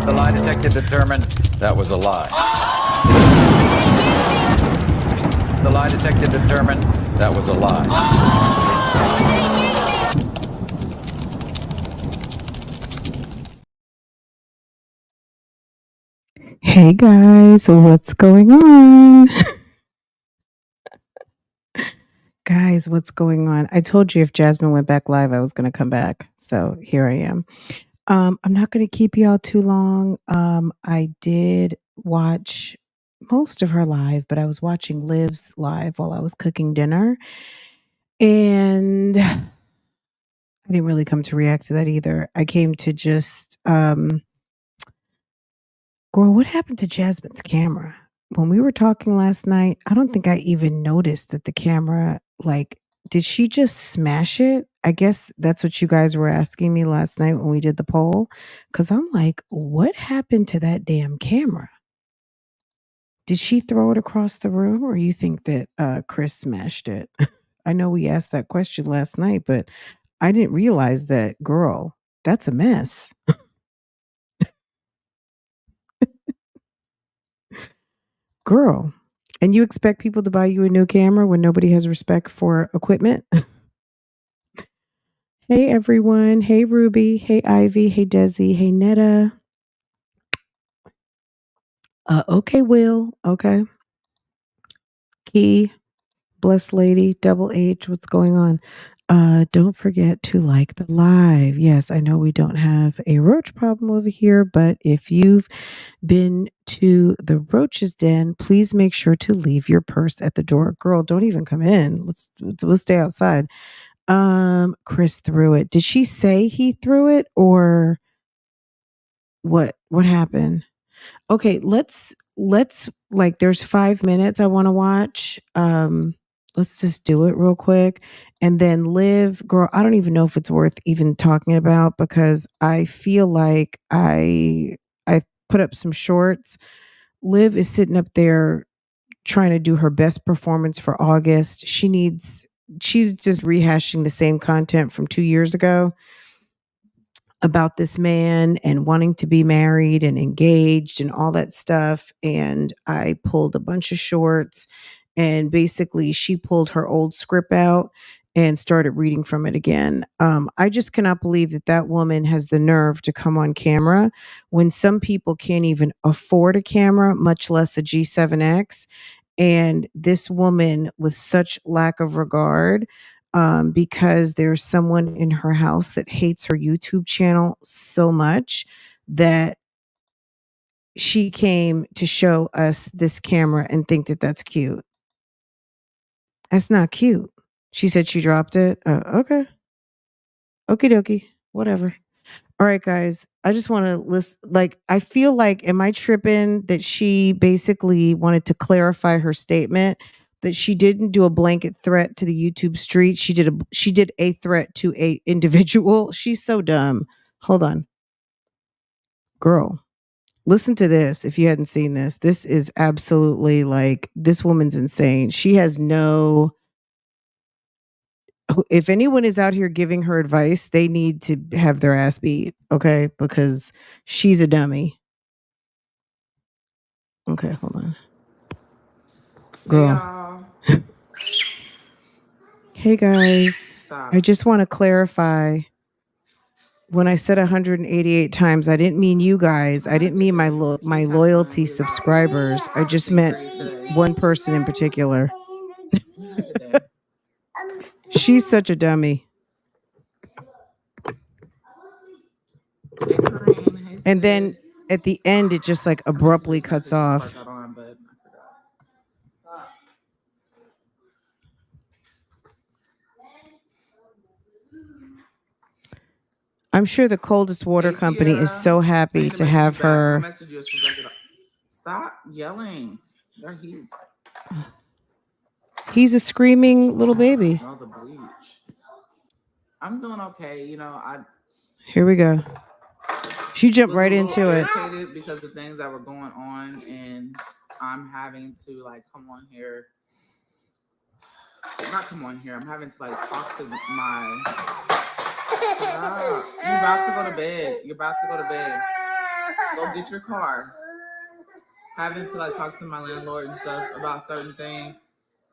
The lie detector determined that was a lie. The lie detector determined that was a lie. Hey guys, what's going on? Guys, what's going on? I told you if Jasmine went back live, I was going to come back. So here I am. I'm not going to keep y'all too long. I did watch most of her live, but I was watching Liv's live while I was cooking dinner. And I didn't really come to react to that either. I came to just, girl, what happened to Jasmine's camera? When we were talking last night, I don't think I even noticed that the camera, like, did she just smash it? I guess that's what you guys were asking me last night when we did the poll. Cause I'm like, what happened to that damn camera? Did she throw it across the room or you think that Chris smashed it? I know we asked that question last night, but I didn't realize that, girl, that's a mess. Girl. And you expect people to buy you a new camera when nobody has respect for equipment? Hey everyone. Hey Ruby. Hey Ivy. Hey Desi. Hey Netta. Okay, Will. Okay. Key. Blessed Lady. Double H. What's going on? Don't forget to like the live. Yes, I know we don't have a roach problem over here, but if you've been to the roach's den, please make sure to leave your purse at the door. Girl, don't even come in. We'll stay outside. Chris threw it. Did she say he threw it or what happened? Okay, let's like there's 5 minutes I want to watch. Let's just do it real quick and then Liv, girl, I don't even know if it's worth even talking about because I feel like I put up some shorts. Liv is sitting up there trying to do her best performance for August. She's just rehashing the same content from 2 years ago about this man and wanting to be married and engaged and all that stuff. And I pulled a bunch of shorts and basically she pulled her old script out and started reading from it again. I just cannot believe that that woman has the nerve to come on camera when some people can't even afford a camera, much less a G7X. And this woman, with such lack of regard, because there's someone in her house that hates her YouTube channel so much that she came to show us this camera and think that that's cute. That's not cute. She said she dropped it. Okay. Okie dokie. Whatever. All right, guys. I just want to list, like, I feel like, am I tripping that she basically wanted to clarify her statement that she didn't do a blanket threat to the YouTube street. She did a threat to a individual. She's so dumb. Hold on. Girl, listen to this. If you hadn't seen this, this is absolutely like, this woman's insane. She has no, if anyone is out here giving her advice, they need to have their ass beat, okay? Because she's a dummy. Okay, hold on. Girl. Hey guys. Stop. I just want to clarify. When I said 188 times, I didn't mean you guys. I didn't mean my loyalty subscribers. I just meant one person in particular. She's such a dummy. And then at the end, it just like abruptly cuts off. I'm sure the Coldest Water Company is so happy to have her. Stop yelling. He's a screaming little baby. Smell the bleach. I'm doing okay. You know, Here we go. She jumped right into it. Because the things that were going on, and I'm having to like come on here. Not come on here. I'm having to like talk to my. You're about to go to bed. You're about to go to bed. go get your car. Having to like talk to my landlord and stuff about certain things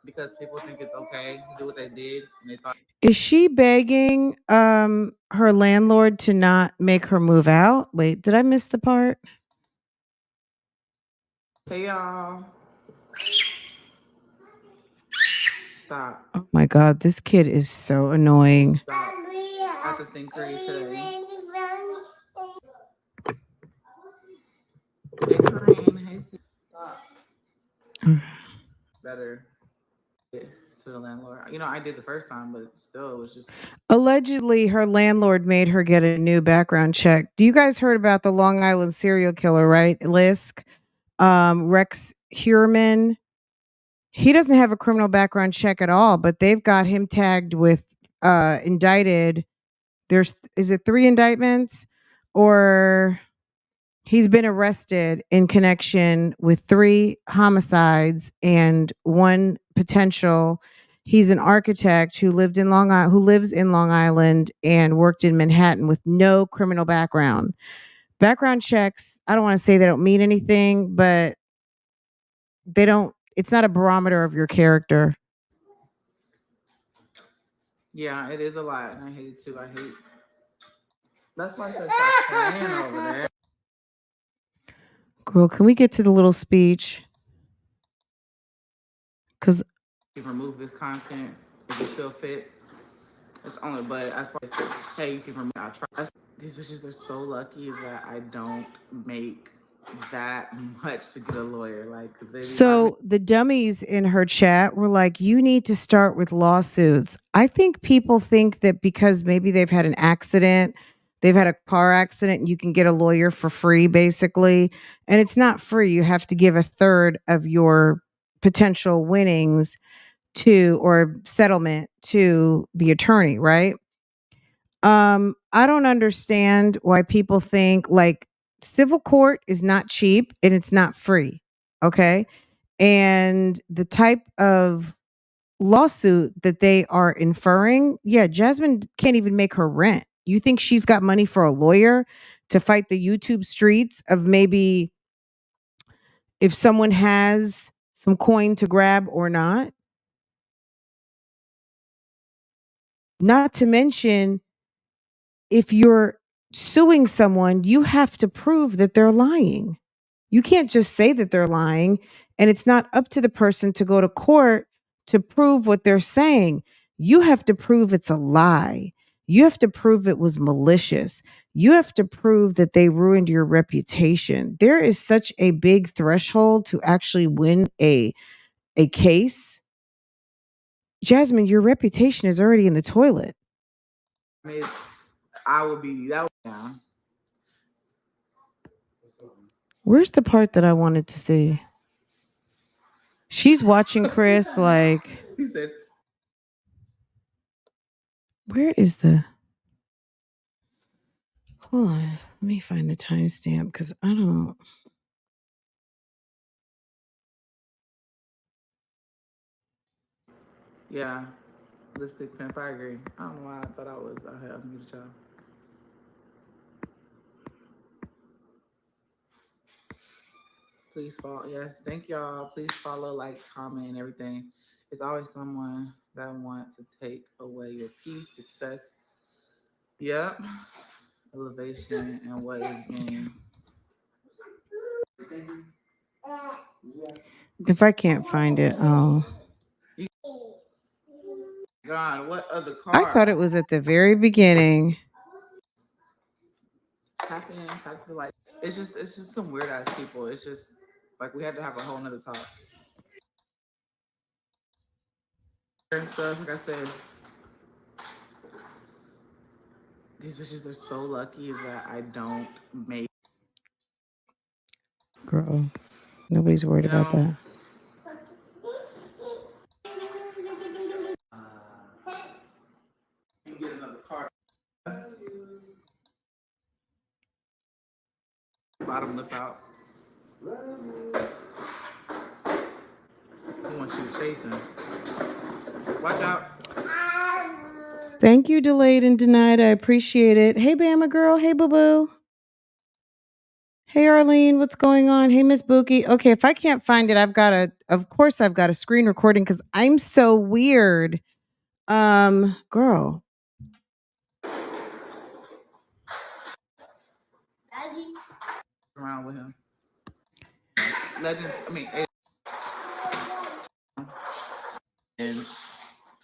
because people think it's okay to do what they did and they thought. Is she begging her landlord to not make her move out? Wait, did I miss the part? Hey y'all. Stop. Oh my god, this kid is so annoying. Stop. I have to think today. Hey Corinne, hey stop. Better to the landlord. You know, I did the first time, but still it was just Allegedly, her landlord made her get a new background check. Do you guys heard about the Long Island serial killer, right? Lisk, Rex Heuermann. He doesn't have a criminal background check at all, but they've got him tagged with indicted. Is it 3 indictments, or he's been arrested in connection with 3 homicides and 1 potential. He's an architect who lives in Long Island and worked in Manhattan with no criminal background. Background checks, I don't want to say they don't mean anything, but it's not a barometer of your character. yeah, it is a lot, and I hate it too. That's why I said stop playing over there. Girl, can we get to the little speech? Because You can remove this content if you feel fit. It's only, but as far as hey, you can remove. I try. These bitches are so lucky that I don't make that much to get a lawyer. Like, cause baby, so the dummies in her chat were like, you need to start with lawsuits. I think people think that because maybe they've had an accident, they've had a car accident, and you can get a lawyer for free, basically. And it's not free. You have to give a third of your potential winnings or settlement to the attorney, right? I don't understand why people think like civil court is not cheap and it's not free. Okay. And the type of lawsuit that they are inferring, yeah, Jasmine can't even make her rent. You think she's got money for a lawyer to fight the YouTube streets of maybe if someone has some coin to grab or not? Not to mention, if you're suing someone, you have to prove that they're lying. You can't just say that they're lying, and it's not up to the person to go to court to prove what they're saying. You have to prove it's a lie. You have to prove it was malicious. You have to prove that they ruined your reputation. There is such a big threshold to actually win a case. Jasmine, your reputation is already in the toilet. I would be that. Yeah. Where's the part that I wanted to see? She's watching Chris like. He said, where is the. Hold on. Let me find the timestamp because I don't. yeah, lipstick pimp. I agree. I don't know why I thought I was. I have muted y'all. Please follow. Yes, thank y'all. Please follow, like, comment, and everything. It's always someone that wants to take away your peace, success. Yep. Elevation and what is gained. If I can't find it, oh. God, what other car? I thought it was at the very beginning. Tap in, tap to like. It's just some weird ass people. It's just like we had to have a whole nother talk. And stuff, like I said, these bitches are so lucky that I don't make. Girl, nobody's worried about that. You get another car. Bottom lip out. Who wants you to chase him? Watch out. Thank you, Delayed and Denied. I appreciate it. Hey, Bama girl. Hey, boo boo. Hey Arlene, what's going on? Hey Miss Bookie. Okay, if I can't find it, of course I've got a screen recording because I'm so weird. Girl. Around with him. Legends, I mean, and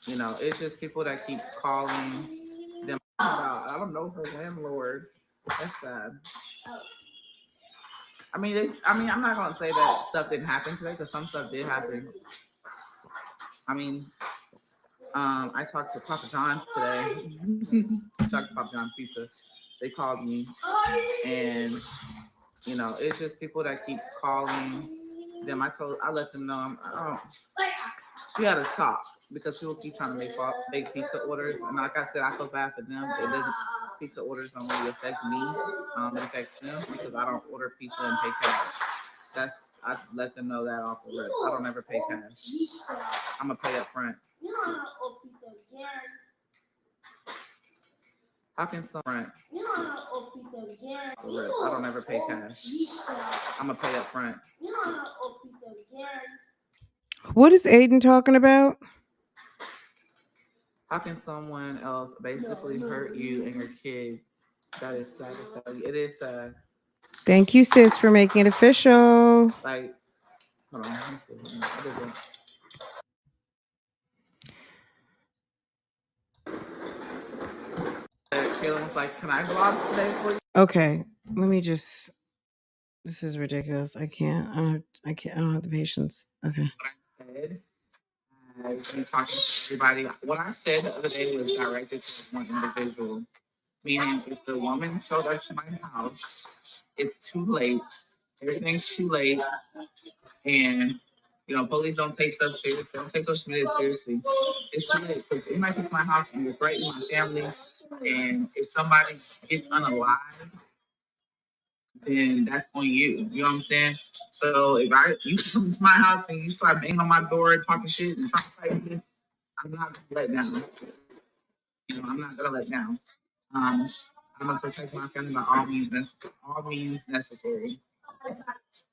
you know, it's just people that keep calling them about. I don't know her landlord. That's sad. I'm not gonna say that stuff didn't happen today because some stuff did happen. I mean, I talked to Papa John's today. I talked to Papa John's Pizza. They called me, and you know, it's just people that keep calling them. I let them know we gotta talk because people keep trying to make pizza orders, and like I said, I feel bad for them. It doesn't. Pizza orders don't really affect me. It affects them because I don't order pizza and pay cash. I let them know that off the rip. I don't ever pay cash. I'm gonna pay up front. How can someone? I don't ever pay cash. I'm gonna pay up front. What is Aiden talking about? How can someone else basically hurt you and your kids? That is sad to tell you. It is sad. Thank you, sis, for making it official. Like, hold on. What is it? Kayla was like, "Can I vlog today for you?" Okay, let me just. This is ridiculous. I can't. I can't. I don't have the patience. Okay. I've been talking to everybody. What I said the other day was directed to one individual. Meaning, if the woman showed up to my house, it's too late. Everything's too late, and you know, police don't take stuff serious. They don't take social media seriously. It's too late. If anybody comes to my house and you're threatening my family, and if somebody gets unalive, then that's on you. You know what I'm saying? So if you come to my house and you start banging on my door, talking shit and trying to fight me, I'm not gonna let down. You know, I'm not gonna let down. I'm gonna protect my family by all means necessary,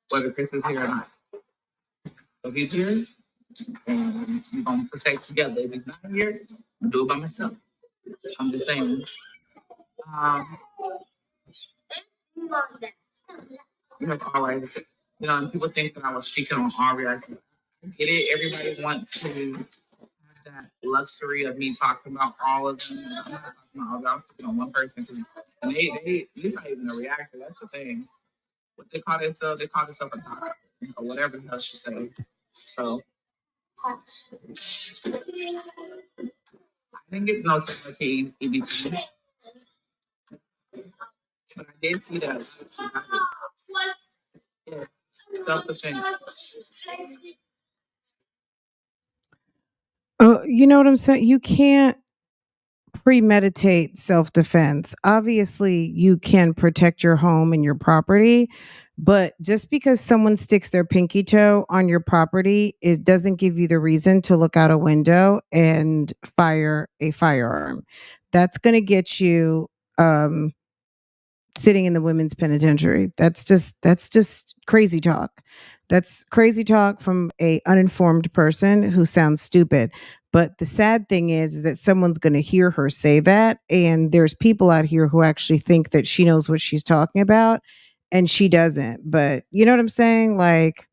whether Chris is here or not. If he's here, then we're gonna protect together. If he's not here, I'll do it by myself. I'm just saying. You know, all right. You know, and people think that I was speaking on Ari. I get it. Everybody wants to have that luxury of me talking about all of them. I'm not talking about all of them. I'm speaking on one person. And it's not even a reactor. That's the thing. What they call themselves a doctor or whatever the hell she said. So I didn't get no certificate EBT, but I did see that. Yeah, self-defense. You know what I'm saying? You can't premeditate self-defense. Obviously, you can protect your home and your property, but just because someone sticks their pinky toe on your property, it doesn't give you the reason to look out a window and fire a firearm. That's going to get you um sitting in the women's penitentiary. That's just crazy talk. That's crazy talk from a uninformed person who sounds stupid. But the sad thing is that someone's going to hear her say that, and there's people out here who actually think that she knows what she's talking about, and she doesn't. But you know what I'm saying? Like,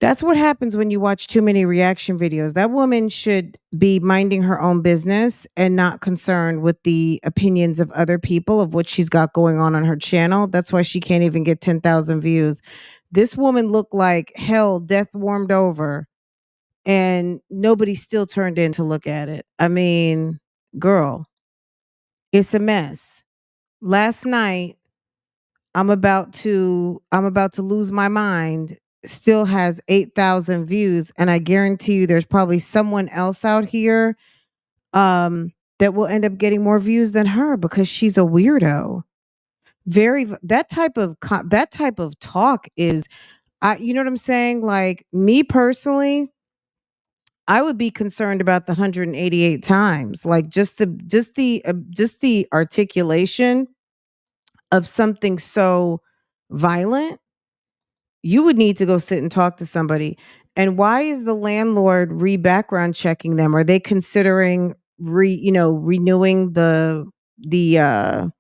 that's what happens when you watch too many reaction videos. That woman should be minding her own business and not concerned with the opinions of other people of what she's got going on her channel. That's why she can't even get 10,000 views. This woman looked like hell, death warmed over, and nobody still turned in to look at it. I mean, girl, it's a mess. Last night, I'm about to lose my mind still has 8,000 views, and I guarantee you there's probably someone else out here that will end up getting more views than her because she's a weirdo. That type of talk is, you know what I'm saying? Like, me personally, I would be concerned about the 188 times. Like, just the articulation of something so violent, you would need to go sit and talk to somebody. And why is the landlord re-background checking them? Are they considering renewing the the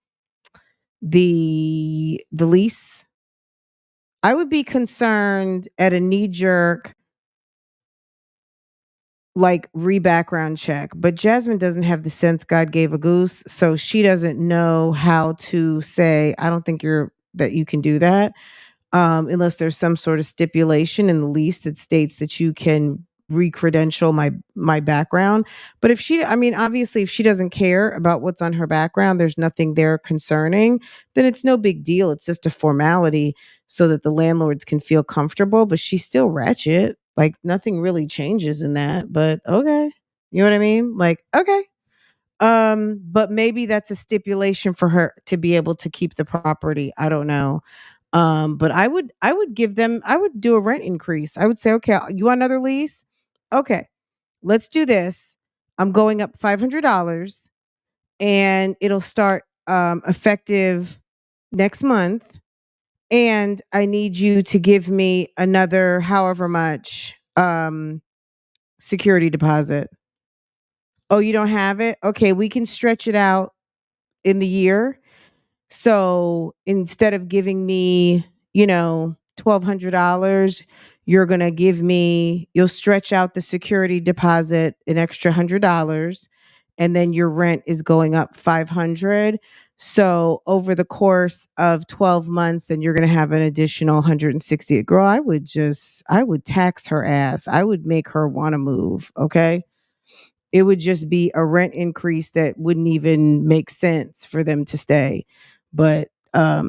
lease? I would be concerned at a knee jerk like re-background check. But Jasmine doesn't have the sense God gave a goose, so she doesn't know how to say, I don't think you can do that. Unless there's some sort of stipulation in the lease that states that you can re-credential my background. But if she, I mean, obviously, if she doesn't care about what's on her background, there's nothing there concerning, then it's no big deal. It's just a formality so that the landlords can feel comfortable. But she's still ratchet. Like nothing really changes in that. But okay, you know what I mean? Like okay. But maybe that's a stipulation for her to be able to keep the property. I don't know. But I would do a rent increase. I would say, okay, you want another lease? Okay, let's do this. I'm going up $500 and it'll start effective next month. And I need you to give me another however much security deposit. Oh, you don't have it? Okay, we can stretch it out in the year. So instead of giving me, $1,200, you'll stretch out the security deposit an extra $100, and then your rent is going up 500. So over the course of 12 months, then you're going to have an additional 160. Girl, I would tax her ass. I would make her want to move. Okay. It would just be a rent increase that wouldn't even make sense for them to stay. But yeah,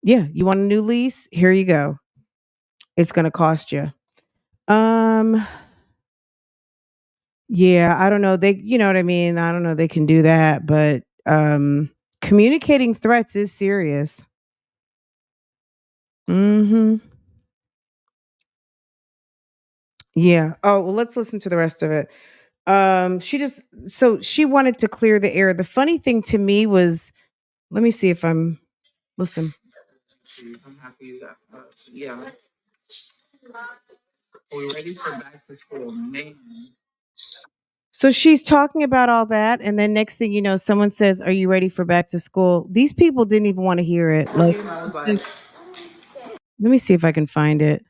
you want a new lease? Here you go. It's going to cost you. Um yeah, I don't know. You know what I mean? I don't know they can do that, but communicating threats is serious. Mhm. Yeah. Oh, well, let's listen to the rest of it. She wanted to clear the air. The funny thing to me was, let me see if I'm listen. I'm happy that, yeah, we're ready for back to school. Man, So she's talking about all that, and then next thing you know, someone says, "Are you ready for back to school?" These people didn't even want to hear it. I Like, came, I was like, let me see if I can find it.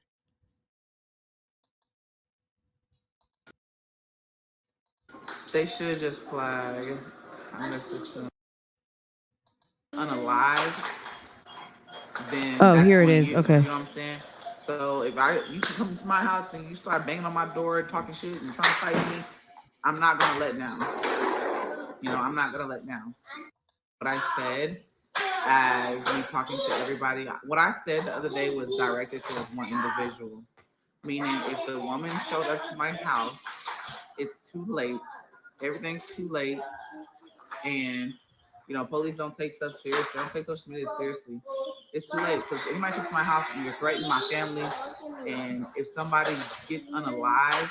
they should just flag on the system unalive, then Oh, that's here it on is. you. You Okay. know what I'm saying? So if you can come to my house and you start banging on my door, talking shit and trying to fight me, I'm not gonna let down. I'm not gonna let down. What I said as me talking to everybody, what I said the other day was directed towards one individual. Meaning, if the woman showed up to my house, it's too late. Everything's too late, and police don't take stuff seriously. Don't take social media seriously. It's too late because anybody comes to my house and you're threatening my family, and if somebody gets unalive,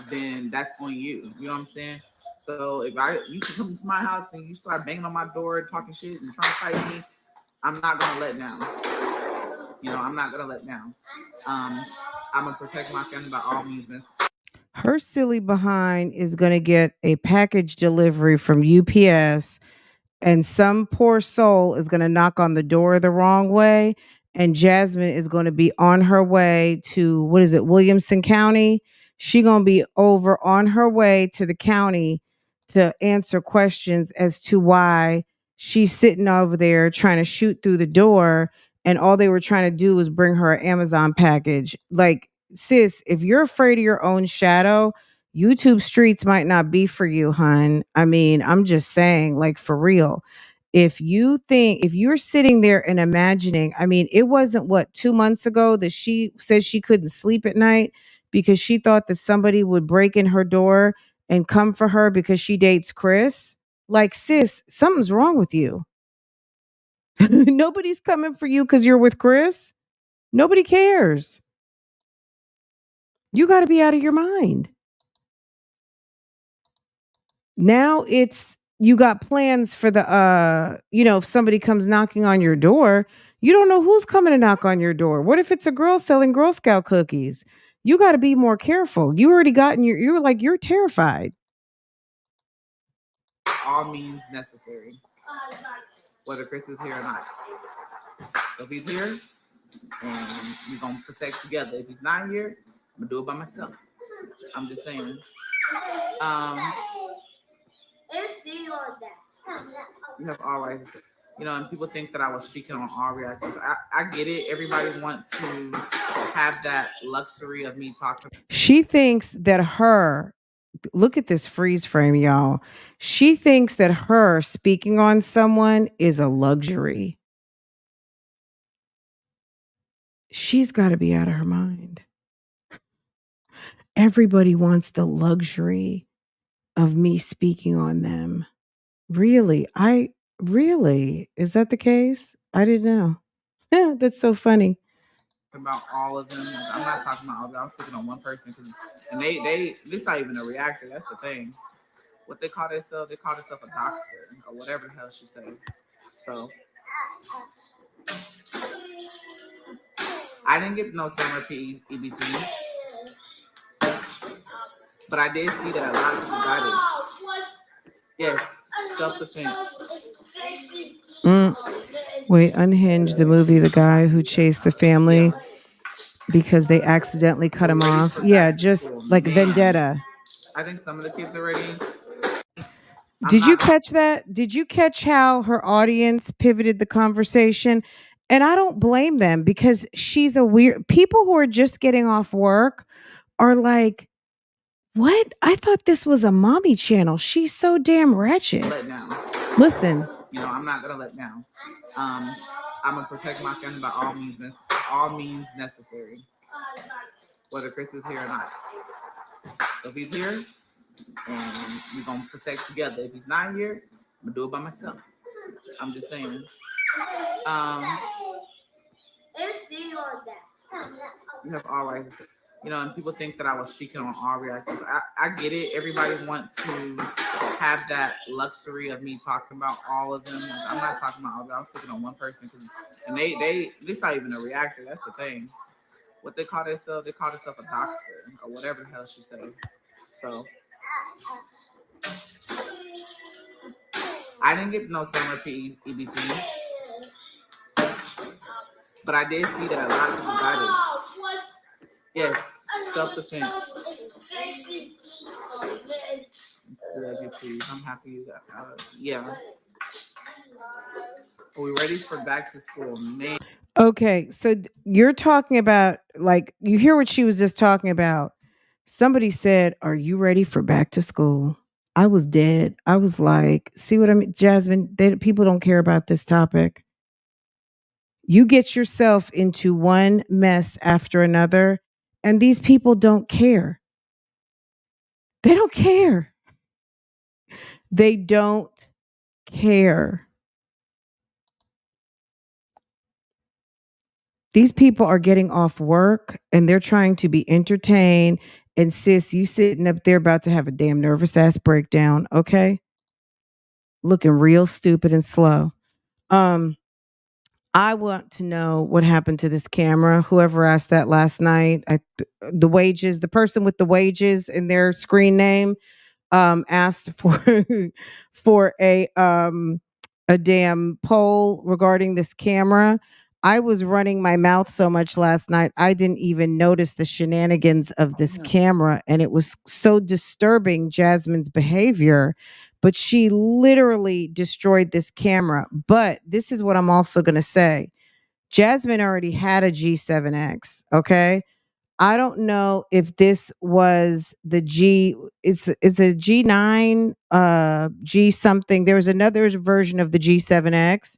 then that's on you. You know what I'm saying? So if you can come to my house and you start banging on my door, talking shit and trying to fight me, I'm not gonna let down. I'm not gonna let down. I'm gonna protect my family by all means necessary. Her silly behind is going to get a package delivery from UPS, and some poor soul is going to knock on the door the wrong way, and Jasmine is going to be on her way to, what is it, Williamson County. She going to be over on her way to the county to answer questions as to why she's sitting over there trying to shoot through the door, and all they were trying to do was bring her an Amazon package. Like, sis, if you're afraid of your own shadow, YouTube streets might not be for you, hun. I mean, I'm just saying, like, for real. If you're sitting there and imagining, I mean, it wasn't what, 2 months ago that she said she couldn't sleep at night because she thought that somebody would break in her door and come for her because she dates Chris. Like, sis, something's wrong with you. Nobody's coming for you because you're with Chris. Nobody cares. You got to be out of your mind. Now it's you got plans for the if somebody comes knocking on your door, you don't know who's coming to knock on your door. What if it's a girl selling Girl Scout cookies? You got to be more careful. You already gotten you're terrified. All means necessary, whether Chris is here or not. So if he's here, and we're gonna protect together. If he's not here, I'm gonna do it by myself. I'm just saying. You have all rights. And people think that I was speaking on all reactors. I get it. Everybody wants to have that luxury of me talking. She thinks that look at this freeze frame, y'all. She thinks that her speaking on someone is a luxury. She's got to be out of her mind. Everybody wants the luxury of me speaking on them. Really? Is that the case? I didn't know. Yeah, that's so funny. About all of them. I'm not talking about all of them. I'm speaking on one person, and they this not even a reactor. That's the thing. What they call themselves a doctor or whatever the hell she said. So I didn't get no summer EBT, but I did see that a lot of people got it. Yes, self-defense. Wait, Unhinged, the movie, the guy who chased the family because they accidentally cut him off. Yeah, just like Vendetta. I think some of the kids already. Did you catch that? Did you catch how her audience pivoted the conversation? And I don't blame them because she's a weird. People who are just getting off work are like, what? I thought this was a mommy channel. She's so damn wretched. Let down. Listen. I'm not gonna let down. I'm gonna protect my family by all means necessary, whether Chris is here or not. So if he's here, and we're gonna protect together. If he's not here, I'm gonna do it by myself. I'm just saying. You have all rights. And people think that I was speaking on all reactors. I get it. Everybody wants to have that luxury of me talking about all of them. I'm not talking about all of them. I'm speaking on one person, and this not even a reactor. That's the thing. What they call themselves a doctor or whatever the hell she said. So I didn't get no summer EBT, but I did see that a lot of people got it. Yes, self-defense. Do as you please. I'm happy you got yeah. Are we ready for back to school? Man. Okay, so you're talking about, like, you hear what she was just talking about. Somebody said, "Are you ready for back to school?" I was dead. I was like, see what I mean? Jasmine, people don't care about this topic. You get yourself into one mess after another, and these people don't care. They don't care. They don't care. These people are getting off work and they're trying to be entertained. And sis, you sitting up there about to have a damn nervous ass breakdown, okay? Looking real stupid and slow. I want to know what happened to this camera. Whoever asked that last night, the person with the wages in their screen name, asked for a damn poll regarding this camera. I was running my mouth so much last night, I didn't even notice the shenanigans of this camera, and it was so disturbing, Jasmine's behavior. But she literally destroyed this camera. But this is what I'm also going to say. Jasmine already had a G7X, okay? I don't know if this was the it's a G9, G something. There was another version of the G7X.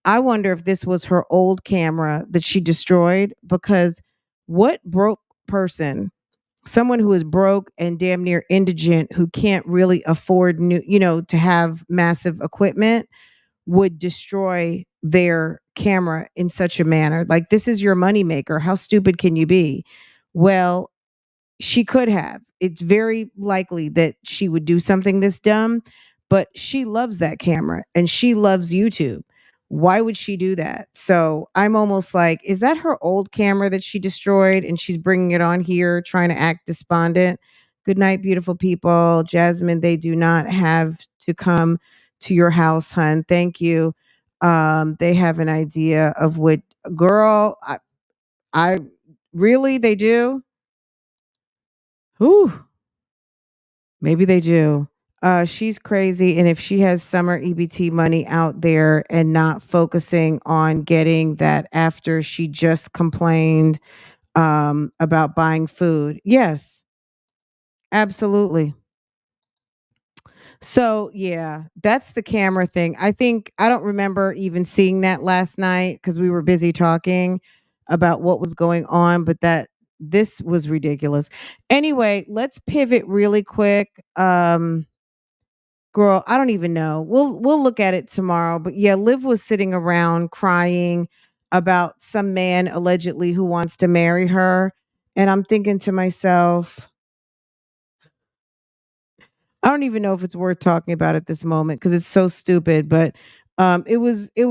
I wonder if this was her old camera that she destroyed, because what broke person, someone who is broke and damn near indigent, who can't really afford to have massive equipment, would destroy their camera in such a manner? Like, this is your moneymaker. How stupid can you be? Well, she could have. It's very likely that she would do something this dumb, but she loves that camera and she loves YouTube. Why would she do that? So I'm almost like, is that her old camera that she destroyed and she's bringing it on here trying to act despondent? Good night, beautiful people. Jasmine, they do not have to come to your house, hun. Thank you. They have an idea of what, girl, I really, they do. Whew, maybe they do. She's crazy. And if she has summer EBT money out there and not focusing on getting that after she just complained about buying food. Yes, absolutely. So yeah, that's the camera thing. I think I don't remember even seeing that last night because we were busy talking about what was going on, but that this was ridiculous. Anyway, let's pivot really quick. Girl, I don't even know. We'll look at it tomorrow. But yeah, Liv was sitting around crying about some man allegedly who wants to marry her. And I'm thinking to myself, I don't even know if it's worth talking about at this moment because it's so stupid. But it was a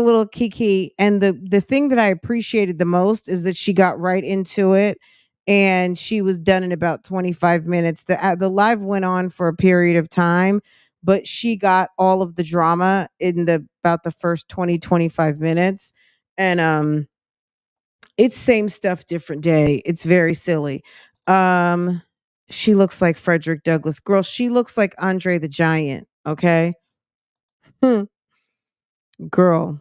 little kiki. And the thing that I appreciated the most is that she got right into it, and she was done in about 25 minutes. The live went on for a period of time, but she got all of the drama in the about the first 20-25 minutes. And it's same stuff, different day. It's very silly. Um, she looks like Frederick Douglass. Girl, she looks like Andre the Giant, okay? Hmm, girl.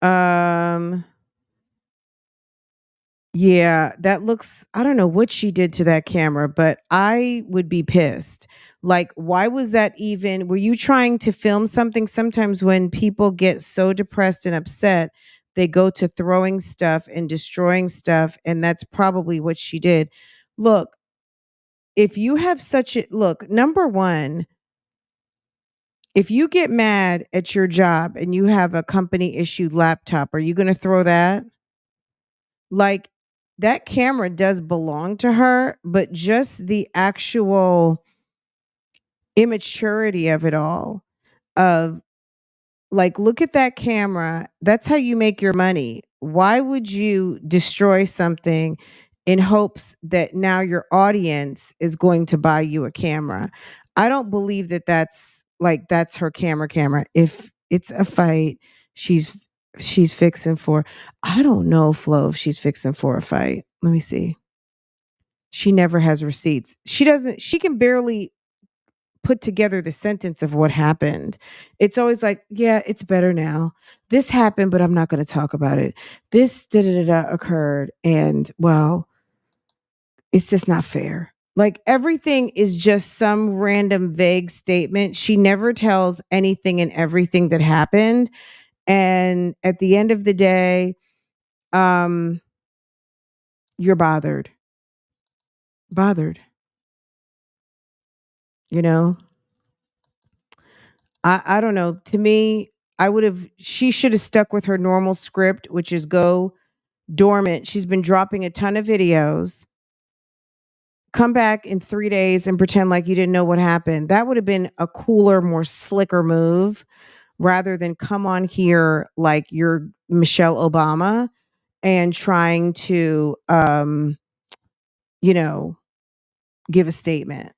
Um, yeah, that looks I don't know what she did to that camera, but I would be pissed. Like, why was that even were you trying to film something? Sometimes when people get so depressed and upset, they go to throwing stuff and destroying stuff, and that's probably what she did. Look, if you have such a look, number 1, if you get mad at your job and you have a company issued laptop, are you going to throw that? Like, that camera does belong to her, but just the actual immaturity of it all, of like, look at that camera. That's how you make your money. Why would you destroy something in hopes that now your audience is going to buy you a camera? I don't believe that that's her camera. If it's a fight, she's she's fixing for I don't know, Flo, if she's fixing for a fight. Let me see. She never has receipts. She can barely put together the sentence of what happened. It's always like, yeah, it's better now. This happened, but I'm not going to talk about it. This da da da occurred, and well, it's just not fair. Like, everything is just some random vague statement. She never tells anything and everything that happened. And at the end of the day, um, you're bothered, you know? I don't know. To me, she should have stuck with her normal script, which is go dormant. She's been dropping a ton of videos. Come back in 3 days and pretend like you didn't know what happened. That would have been a cooler, more slicker move rather than come on here like you're Michelle Obama and trying to, you know, give a statement.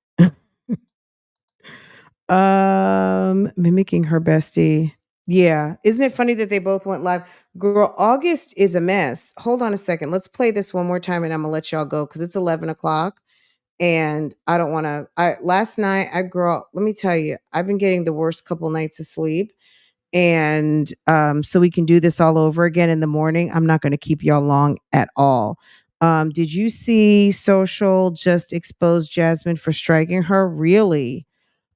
Mimicking her bestie. Yeah. Isn't it funny that they both went live? Girl, August is a mess. Hold on a second. Let's play this one more time and I'm gonna let y'all go because it's 11 o'clock. And I don't want to. I last night, girl, let me tell you, I've been getting the worst couple nights of sleep, and so we can do this all over again in the morning. I'm not going to keep y'all long at all. Did you see Social just expose Jasmine for striking her? Really?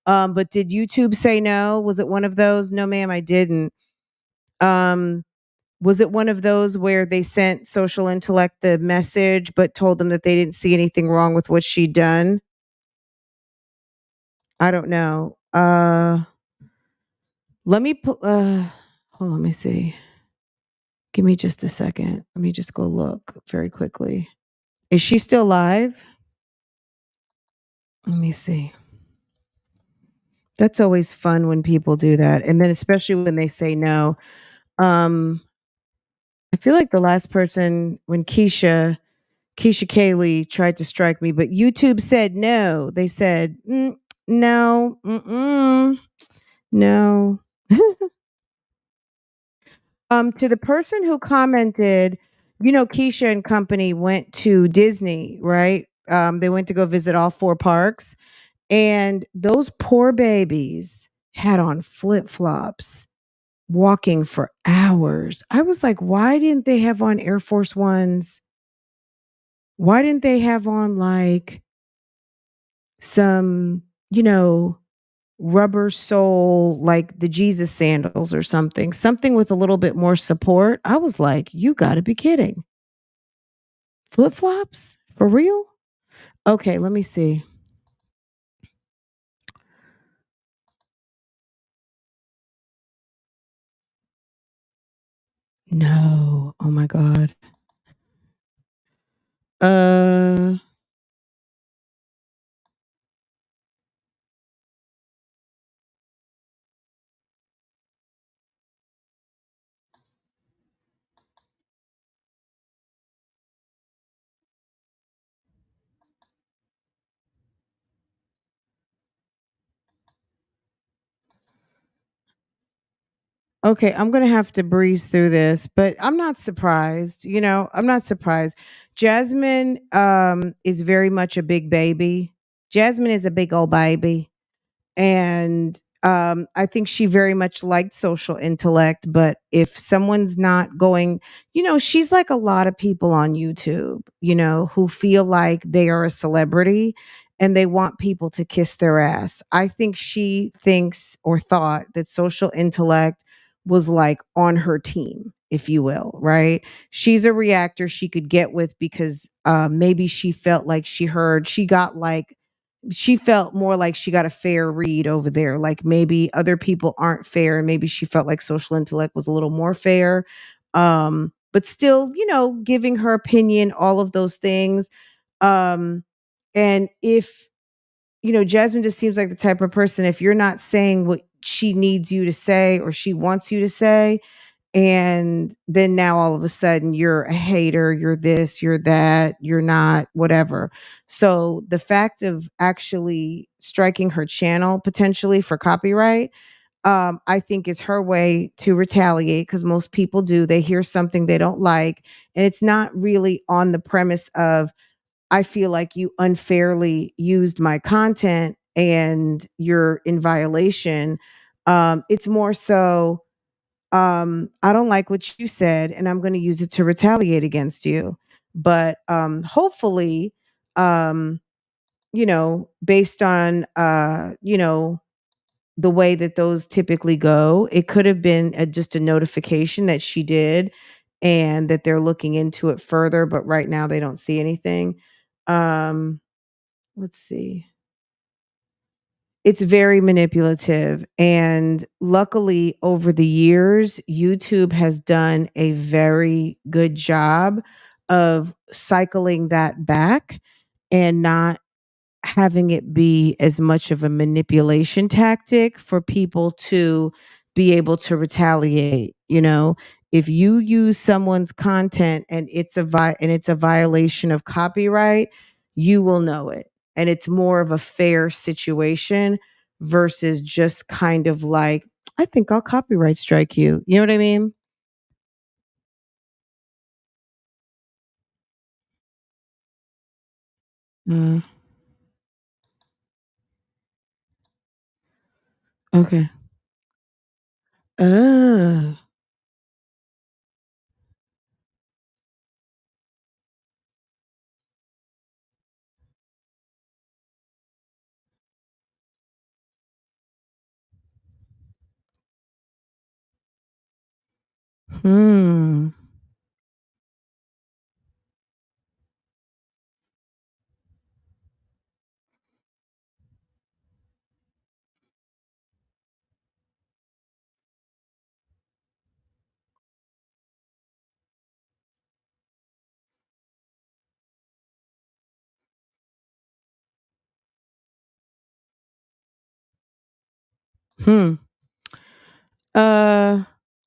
But did YouTube say no? Was it one of those? No, ma'am, I didn't. Um, was it one of those where they sent Social Intellect the message but told them that they didn't see anything wrong with what she'd done? I don't know. Let me hold on, let me see. Give me just a second. Let me just go look very quickly. Is she still live? Let me see. That's always fun when people do that, and then especially when they say no. Um, I feel like the last person when Keisha Kaylee tried to strike me, but YouTube said no. They said, no, no. To the person who commented, Keisha and company went to Disney, right? They went to go visit all four parks, and those poor babies had on flip flops walking for hours. I was like, why didn't they have on Air Force Ones? Why didn't they have on like some, rubber sole, like the Jesus sandals or something with a little bit more support? I was like, you got to be kidding. Flip flops? For real? Okay, let me see. No. Oh my God. Uh, okay, I'm going to have to breeze through this, but I'm not surprised. I'm not surprised. Jasmine is very much a big baby. Jasmine is a big old baby. And I think she very much liked social intellect. But if someone's not going, she's like a lot of people on YouTube, who feel like they are a celebrity and they want people to kiss their ass. I think she thinks or thought that social intellect was like on her team, if you will, right? She's a reactor she could get with because maybe she felt like she felt more like she got a fair read over there. Like maybe other people aren't fair, and maybe she felt like social intellect was a little more fair. But still, giving her opinion, all of those things. Um, and if Jasmine just seems like the type of person, if you're not saying what she needs you to say or she wants you to say, and then now all of a sudden you're a hater, you're this, you're that, you're not, whatever. So the fact of actually striking her channel potentially for copyright, I think is her way to retaliate because most people do. They hear something they don't like, and it's not really on the premise of, I feel like you unfairly used my content and you're in violation. It's more so, I don't like what you said and I'm going to use it to retaliate against you. But hopefully, um based on the way that those typically go, it could have been just a notification that she did and that they're looking into it further, but right now they don't see anything. um let's see. It's very manipulative. And luckily, over the years, YouTube has done a very good job of cycling that back and not having it be as much of a manipulation tactic for people to be able to retaliate. If you use someone's content and it's a violation of copyright, you will know it. And it's more of a fair situation versus just kind of like, I think I'll copyright strike you. You know what I mean? Mm, okay. Oh. Hmm. Hmm.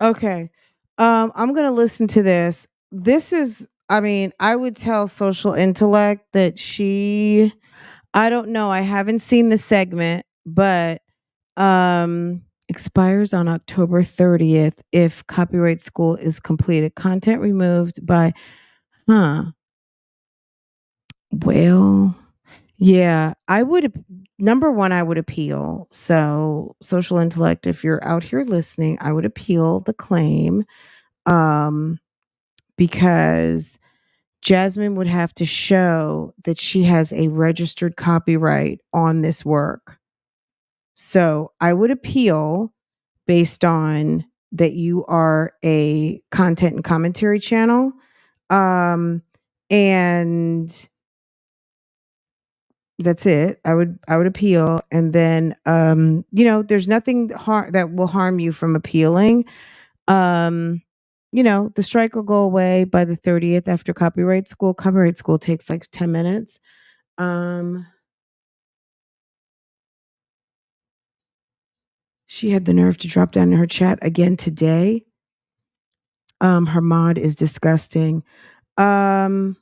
Okay. I'm gonna listen to this. This is, I mean, I would tell Social Intellect that I don't know, I haven't seen the segment, but expires on October 30th if copyright school is completed. Content removed by, huh. Well, yeah, I would number 1, I would appeal. So, Social Intellect, if you're out here listening, I would appeal the claim, um, because Jasmine would have to show that she has a registered copyright on this work. So, I would appeal based on that you are a content and commentary channel, um, and that's it. I would appeal, and then, there's nothing that will harm you from appealing. Um, the strike will go away by the 30th after copyright school. Copyright school takes like 10 minutes. Um, she had the nerve to drop down in her chat again today. Her mod is disgusting. Um,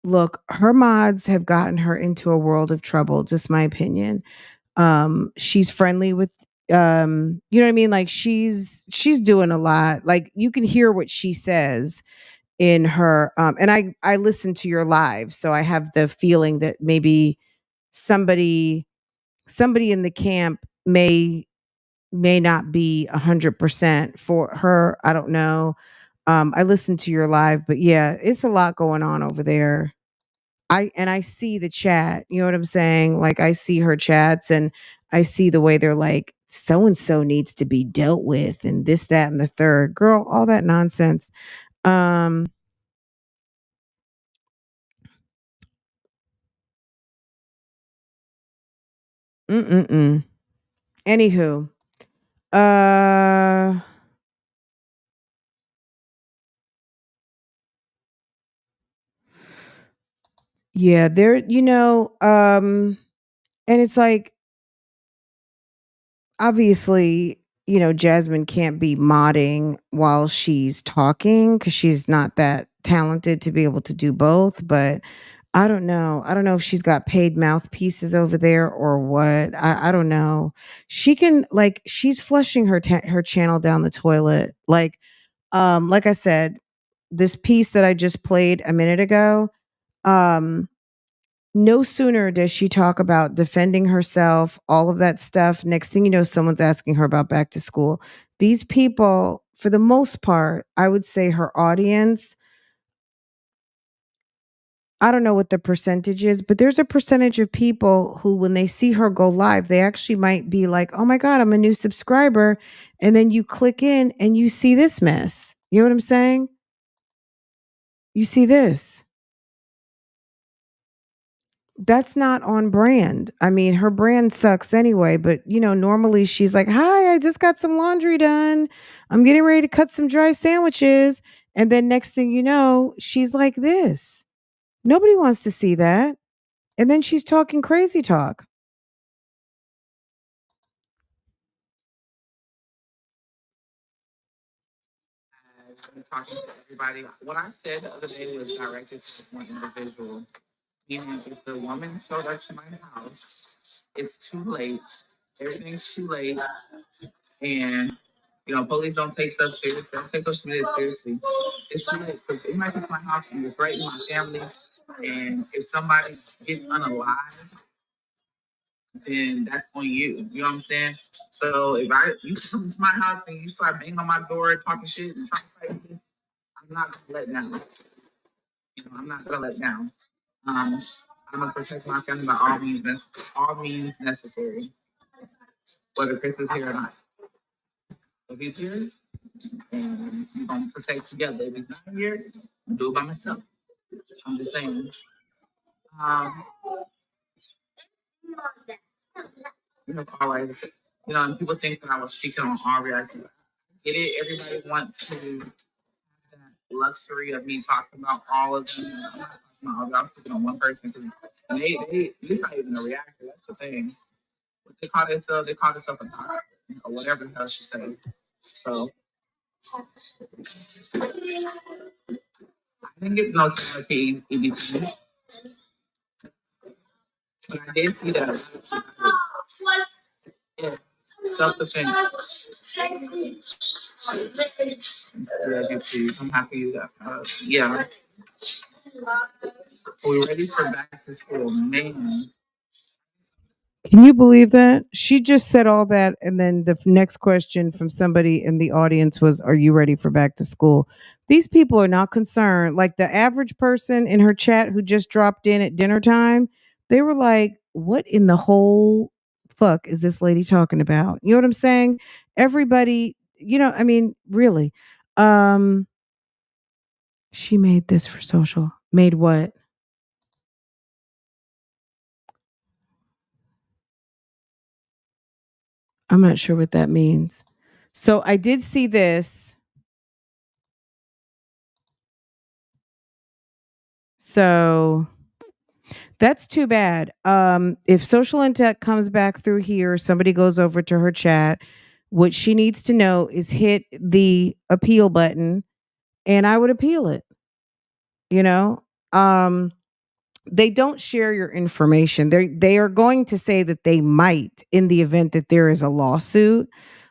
Look, her mods have gotten her into a world of trouble, just my opinion. She's friendly with, you know what I mean? Like she's doing a lot. Like you can hear what she says in her, and I listen to your live, so I have the feeling that maybe somebody somebody in the camp may not be 100% for her. I don't know. I listened to your live, but yeah, it's a lot going on over there. I see the chat, you know what I'm saying? Like I see her chats and I see the way they're like so and so needs to be dealt with and this that and the third. Girl, all that nonsense. Um mm. Anywho, uh yeah, there, and it's like obviously, Jasmine can't be modding while she's talking because she's not that talented to be able to do both. But I don't know. I don't know if she's got paid mouthpieces over there or what. I don't know. She can like she's flushing her channel down the toilet. Like I said, this piece that I just played a minute ago. Um, no sooner does she talk about defending herself, all of that stuff. Next thing you know, someone's asking her about back to school. These people, for the most part, I would say her audience, I don't know what the percentage is, but there's a percentage of people who, when they see her go live, they actually might be like, oh my God, I'm a new subscriber. And then you click in and you see this mess. You know what I'm saying? You see this. That's not on brand. I mean, her brand sucks anyway, but normally she's like, "Hi, I just got some laundry done. I'm getting ready to cut some dry sandwiches." And then next thing you know, she's like this. Nobody wants to see that. And then she's talking crazy talk. I'm talking to everybody. What I said the other day was directed to one individual. Meaning, if the woman showed up to my house, it's too late. Everything's too late, and police don't take stuff seriously. Don't take social media seriously. It's too late because it might come to my house and you're threatening my family. And if somebody gets unalive, then that's on you. You know what I'm saying? So if you come to my house and you start banging on my door, talking shit and trying to fight me, I'm not gonna let down. I'm not gonna let down. Um, I'm gonna protect my family by all means necessary, whether Chris is here or not. If he's here, then we're gonna protect together. If he's not here, I'll do it by myself. I'm just saying. Um, all right. And people think that I was speaking on all reactions. Get it? Everybody wants to have that luxury of me talking about all of them. I'm not talking about all of them. I'm speaking on one person because it's not even a reactor. That's the thing. What they call themselves a doctor. or whatever the hell she said. So I didn't get no centipede EBT, but I did see that. Yeah, self-defense. As you please. I'm happy you got. Yeah, we ready for back to school, man. Can you believe that? She just said all that. And then the next question from somebody in the audience was, are you ready for back to school? These people are not concerned. Like the average person in her chat who just dropped in at dinner time, they were like, what in the whole fuck is this lady talking about? You know what I'm saying? Everybody, I mean, really. Um, she made this for social. Made what? I'm not sure what that means. So I did see this. So that's too bad. If social intent comes back through here, somebody goes over to her chat. What she needs to know is hit the appeal button, and I would appeal it. You know, um, they don't share your information. They are going to say that they might in the event that there is a lawsuit,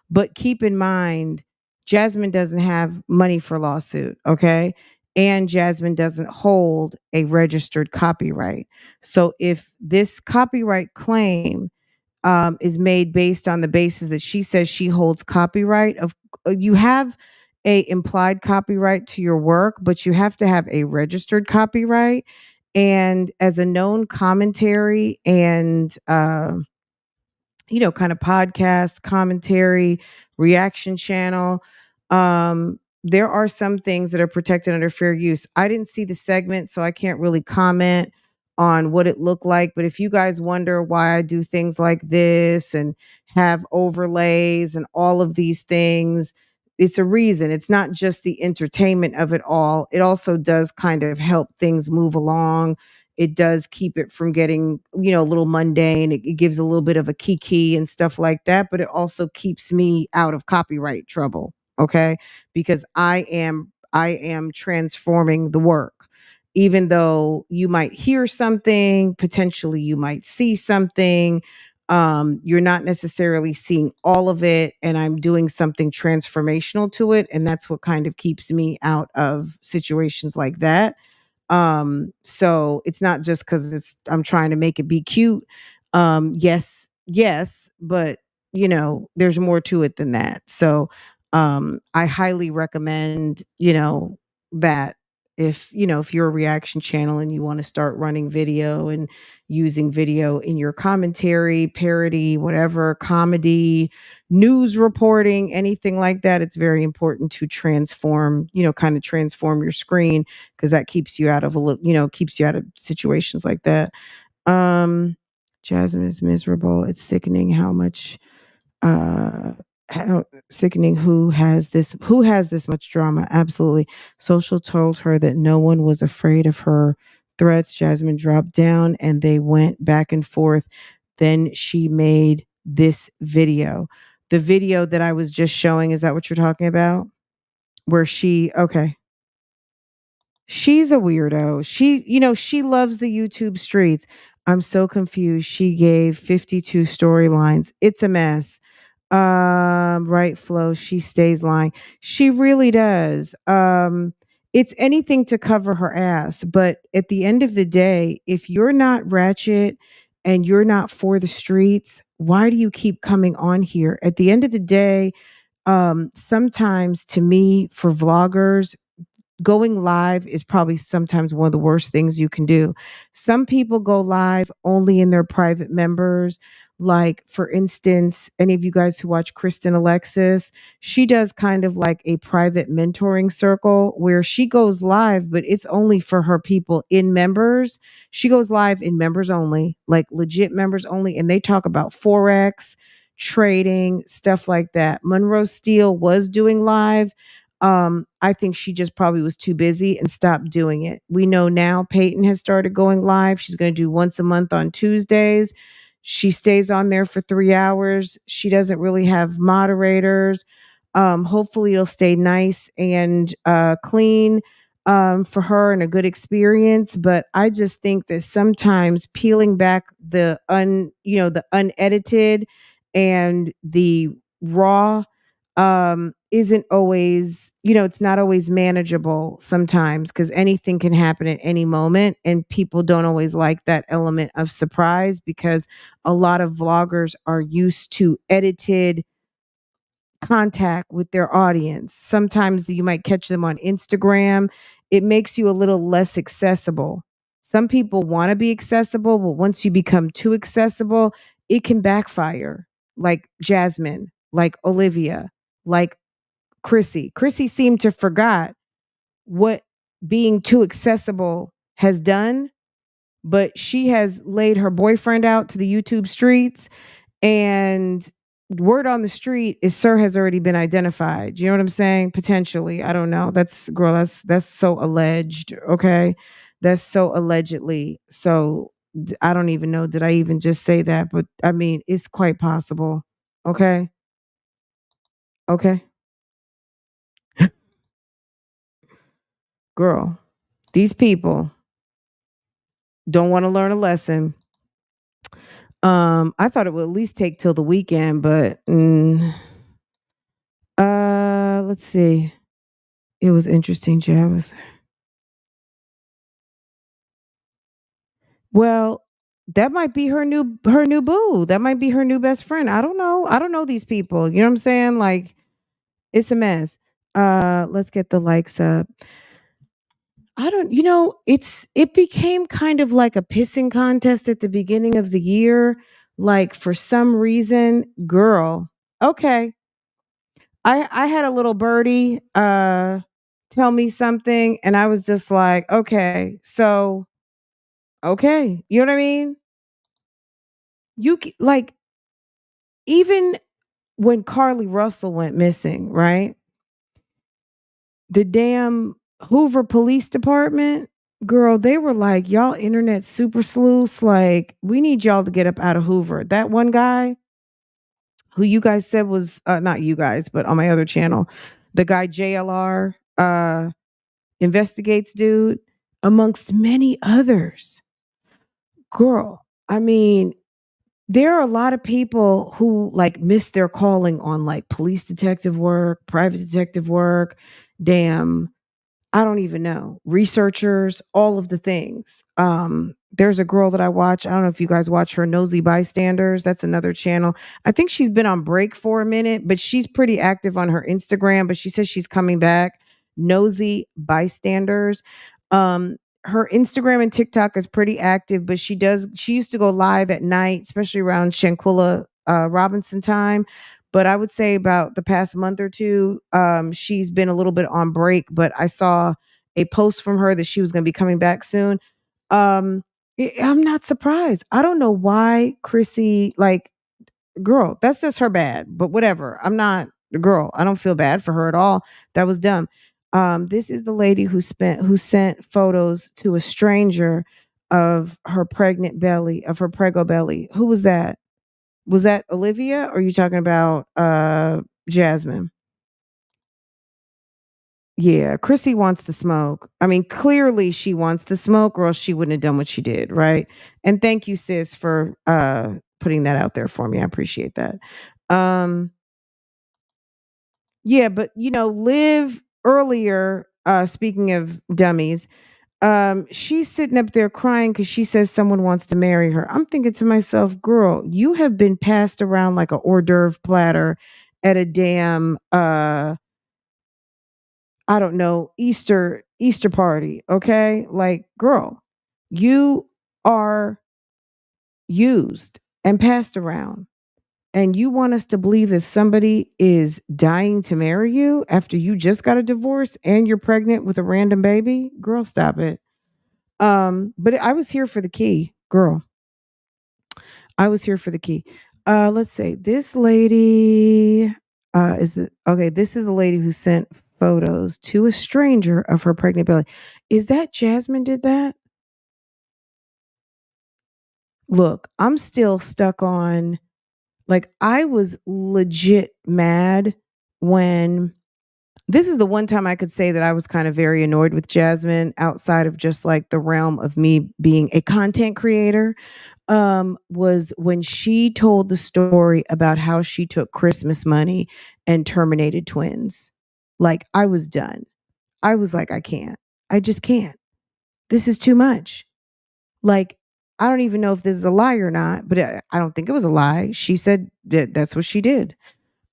but keep in mind, Jasmine doesn't have money for lawsuit, okay? And Jasmine doesn't hold a registered copyright. So if this copyright claim is made based on the basis that she says she holds copyright of, you have a implied copyright to your work, but you have to have a registered copyright. And as a known commentary and kind of podcast commentary reaction channel, there are some things that are protected under fair use. I didn't see the segment, so I can't really comment on what it looked like, but if you guys wonder why I do things like this and have overlays and all of these things, it's a reason. It's not just the entertainment of it all. It also does kind of help things move along. It does keep it from getting, a little mundane. It gives a little bit of a kiki and stuff like that, but it also keeps me out of copyright trouble. Okay. Because I am transforming the work. Even though you might hear something, potentially you might see something, you're not necessarily seeing all of it, and I'm doing something transformational to it. And that's what kind of keeps me out of situations like that. So it's not just because I'm trying to make it be cute. Yes, but there's more to it than that. So I highly recommend, that if you're a reaction channel and you want to start running video and using video in your commentary, parody, whatever, comedy, news reporting, anything like that, it's very important to transform, kind of transform your screen, because that keeps you out of keeps you out of situations like that. Um, Jasmine is miserable. It's sickening uh how sickening who has this much drama. Absolutely. Social told her that no one was afraid of her threats. Jasmine dropped down and they went back and forth. Then she made this video. The video that I was just showing, is that what you're talking about? Where she okay. She's a weirdo. She loves the YouTube streets. I'm so confused. She gave 52 storylines. It's a mess. Right, Flo. She stays lying. She really does. It's anything to cover her ass. But at the end of the day, if you're not ratchet and you're not for the streets, why do you keep coming on here? At the end of the day, sometimes to me, for vloggers, going live is probably sometimes one of the worst things you can do. Some people go live only in their private members. Like, for instance, any of you guys who watch Kristen Alexis, she does kind of like a private mentoring circle where she goes live, but it's only for her people in members. She goes live in members only, like legit members only, and they talk about Forex, trading, stuff like that. Monroe Steele was doing live. I think she just probably was too busy and stopped doing it. We know now Peyton has started going live. She's going to do once a month on Tuesdays. She stays on there for 3 hours. She doesn't really have moderators. Hopefully, it'll stay nice and clean for her and a good experience. But I just think that sometimes peeling back the unedited and the raw isn't always, it's not always manageable sometimes because anything can happen at any moment. And people don't always like that element of surprise because a lot of vloggers are used to edited contact with their audience. Sometimes you might catch them on Instagram. It makes you a little less accessible. Some people want to be accessible, but once you become too accessible, it can backfire. Like Jasmine, like Olivia, like Chrissy. Chrissy seemed to forgot what being too accessible has done, but she has laid her boyfriend out to the YouTube streets, and word on the street is Sir has already been identified. You know what I'm saying? Potentially. I don't know. That's so alleged, okay? That's so allegedly. So I don't even know. Did I even just say that? But I mean, it's quite possible. Okay? Okay. Girl, these people don't want to learn a lesson. I thought it would at least take till the weekend, but let's see. It was interesting, Jay. Well, that might be her new boo. That might be her new best friend. I don't know. I don't know these people. You know what I'm saying? Like it's a mess. Let's get the likes up. I don't, it became kind of like a pissing contest at the beginning of the year. Like for some reason, girl, okay. I had a little birdie tell me something and I was just like, okay, so okay. You know what I mean? Like even when Carly Russell went missing, right? The damn Hoover Police Department, girl, they were like, y'all internet super sleuths, like, we need y'all to get up out of Hoover. That one guy who you guys said was not you guys, but on my other channel, the guy JLR investigates dude, amongst many others. Girl, I mean, there are a lot of people who like miss their calling on like police detective work, private detective work, damn, I don't even know. Researchers, all of the things. There's a girl that I watch. I don't know if you guys watch her, Nosy Bystanders. That's another channel. I think she's been on break for a minute, but she's pretty active on her Instagram. But she says she's coming back. Nosy Bystanders. Her Instagram and TikTok is pretty active, but she used to go live at night, especially around Shanquilla Robinson time. But I would say about the past month or two, she's been a little bit on break. But I saw a post from her that she was going to be coming back soon. I'm not surprised. I don't know why Chrissy, like, girl, that's just her bad. But whatever. I'm not girl. I don't feel bad for her at all. That was dumb. This is the lady who sent photos to a stranger of her pregnant belly, of her prego belly. Who was that? Was that Olivia or are you talking about Jasmine? Yeah, Chrissy wants the smoke. I mean, clearly she wants the smoke or else she wouldn't have done what she did, right? And thank you sis for putting that out there for me. I appreciate that. Um yeah, but Liv earlier speaking of dummies, she's sitting up there crying cuz she says someone wants to marry her. I'm thinking to myself, "Girl, you have been passed around like a hors d'oeuvre platter at a damn I don't know, Easter party, okay? Like, girl, you are used and passed around. And you want us to believe that somebody is dying to marry you after you just got a divorce and you're pregnant with a random baby? Girl, stop it. But I was here for the key, girl. I was here for the key. Let's say this lady this is the lady who sent photos to a stranger of her pregnant belly. Is that Jasmine did that? look, I'm still stuck on, like, I was legit mad when this is the one time I could say that I was kind of very annoyed with Jasmine outside of just like the realm of me being a content creator, was when she told the story about how she took Christmas money and terminated twins. Like, I was done. I was like, I can't. I just can't. This is too much. Like, I don't even know if this is a lie or not, but I don't think it was a lie. She said that that's what she did.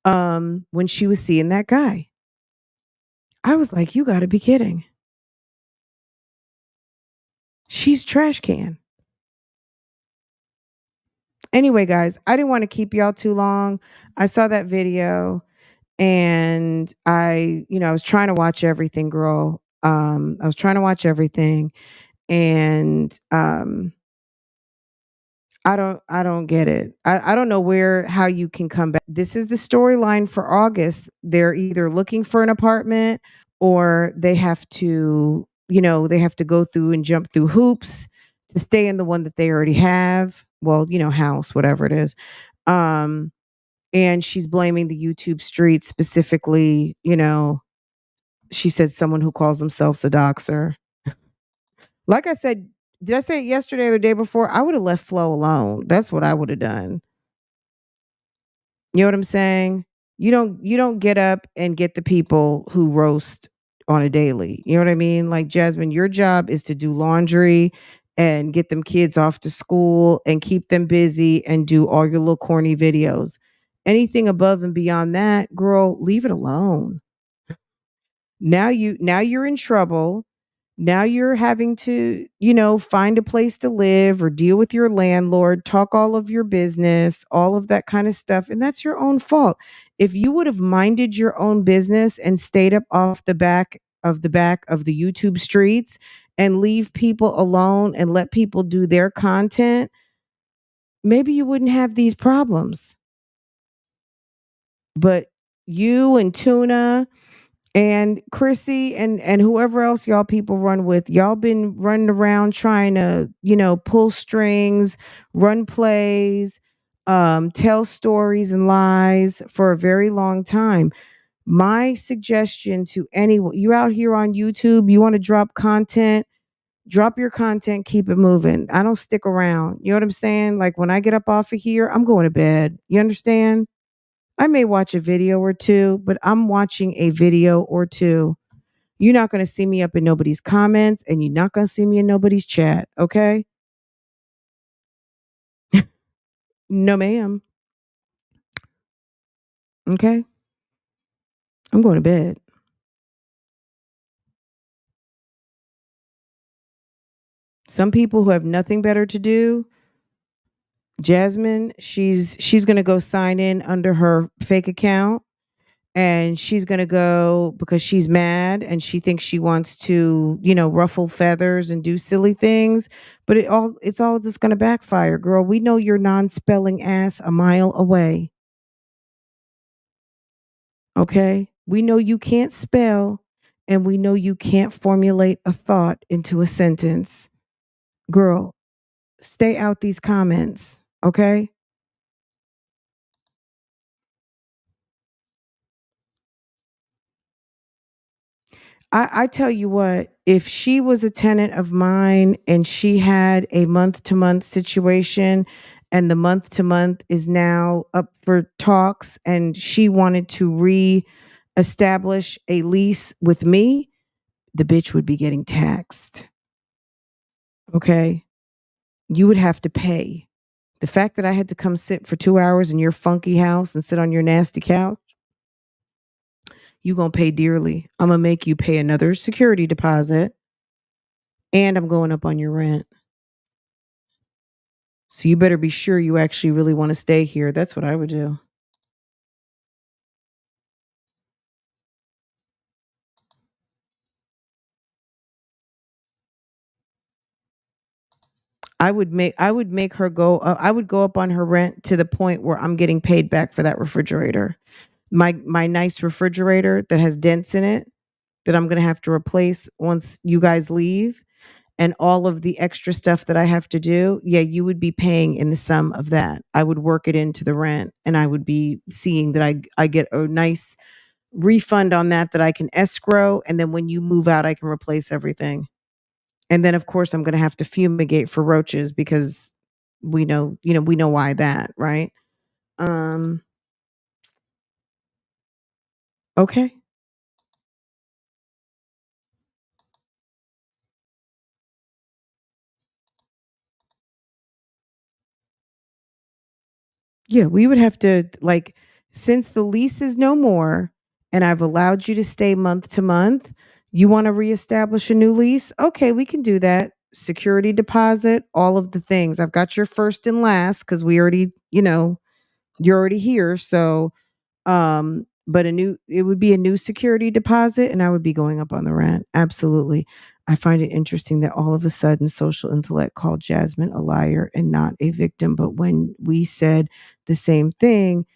When she was seeing that guy. I was like, you got to be kidding. She's trash can. Anyway, guys, I didn't want to keep y'all too long. I saw that video and I was trying to watch everything, girl. I was trying to watch everything and I don't get it. I don't know how you can come back. This is the storyline for August. They're either looking for an apartment or they have to go through and jump through hoops to stay in the one that they already have. Well, house, whatever it is. Um, and she's blaming the YouTube street specifically, she said someone who calls themselves a doxer. Like I said, did I say it yesterday or the day before? I would have left Flo alone. That's what I would have done. You know what I'm saying? You don't get up and get the people who roast on a daily. You know what I mean? Like, Jasmine, your job is to do laundry and get them kids off to school and keep them busy and do all your little corny videos. Anything above and beyond that, girl, leave it alone. Now you're in trouble. Now you're having to, find a place to live or deal with your landlord, talk all of your business, all of that kind of stuff. And that's your own fault. If you would have minded your own business and stayed up off the back of the YouTube streets and leave people alone and let people do their content, maybe you wouldn't have these problems. But you and Tuna and Chrissy and whoever else y'all people run with, y'all been running around trying to, pull strings, run plays, tell stories and lies for a very long time. My suggestion to anyone, you out here on YouTube, you want to drop your content, keep it moving. I don't stick around. You know what I'm saying? Like, when I get up off of here, I'm going to bed. You understand? I may watch a video or two, but I'm watching a video or two. You're not going to see me up in nobody's comments and you're not going to see me in nobody's chat. Okay. No, ma'am. Okay. I'm going to bed. Some people who have nothing better to do, Jasmine, she's going to go sign in under her fake account and she's going to go because she's mad and she thinks she wants to, ruffle feathers and do silly things, but it's all just going to backfire, girl. We know your non-spelling ass a mile away. Okay? We know you can't spell and we know you can't formulate a thought into a sentence. Girl, stay out these comments, okay? I tell you what, if she was a tenant of mine and she had a month to month situation and the month to month is now up for talks and she wanted to establish a lease with me, the bitch would be getting taxed. Okay? You would have to pay. The fact that I had to come sit for 2 hours in your funky house and sit on your nasty couch, you going to pay dearly. I'm going to make you pay another security deposit and I'm going up on your rent. So you better be sure you actually really want to stay here. That's what I would do. I would make her go I would go up on her rent to the point where I'm getting paid back for that refrigerator. My nice refrigerator that has dents in it that I'm going to have to replace once you guys leave. and all of the extra stuff that I have to do, yeah, you would be paying in the sum of that. I would work it into the rent, and I would be seeing that I get a nice refund on that I can escrow, and then when you move out I can replace everything. And then of course I'm going to have to fumigate for roaches because we know why that, right? Um okay. Yeah, we would have to, like, since the lease is no more and I've allowed you to stay month to month, you want to reestablish a new lease? Okay, we can do that. Security deposit, all of the things. I've got your first and last because we already, you're already here. So, but it would be a new security deposit and I would be going up on the rent. Absolutely. I find it interesting that all of a sudden social intellect called Jasmine a liar and not a victim. But when we said the same thing,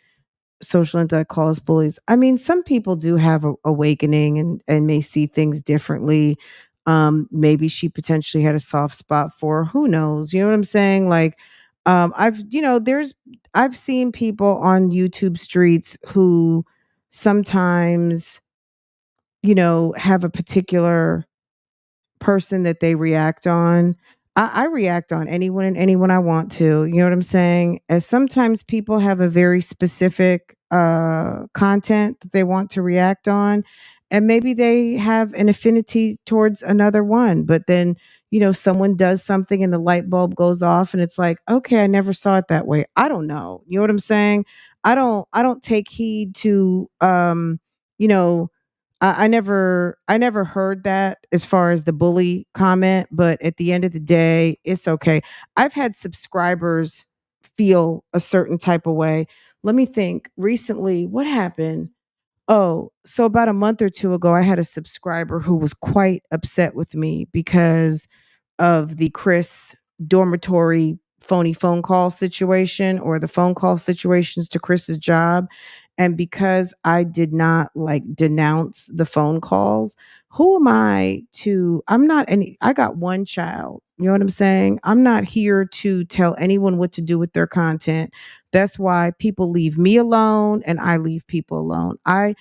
social intellect calls bullies. I mean, some people do have a awakening and may see things differently. Maybe she potentially had a soft spot for her. Who knows? You know what I'm saying? Like, I've seen people on YouTube streets who sometimes, have a particular person that they react on. I react on anyone and anyone I want to. You know what I'm saying? As sometimes people have a very specific content that they want to react on, and maybe they have an affinity towards another one. But then, someone does something and the light bulb goes off, and it's like, okay, I never saw it that way. I don't know. You know what I'm saying? I don't take heed to you know I never heard that as far as the bully comment, but at the end of the day, it's okay. I've had subscribers feel a certain type of way. Let me think. Recently, what happened? Oh, so about a month or two ago, I had a subscriber who was quite upset with me because of the Chris dormitory phony phone call situation, or the phone call situations to Chris's job. And because I did not like denounce the phone calls, who am I to? I'm not any, I got one child. You know what I'm saying? I'm not here to tell anyone what to do with their content. That's why people leave me alone and I leave people alone. I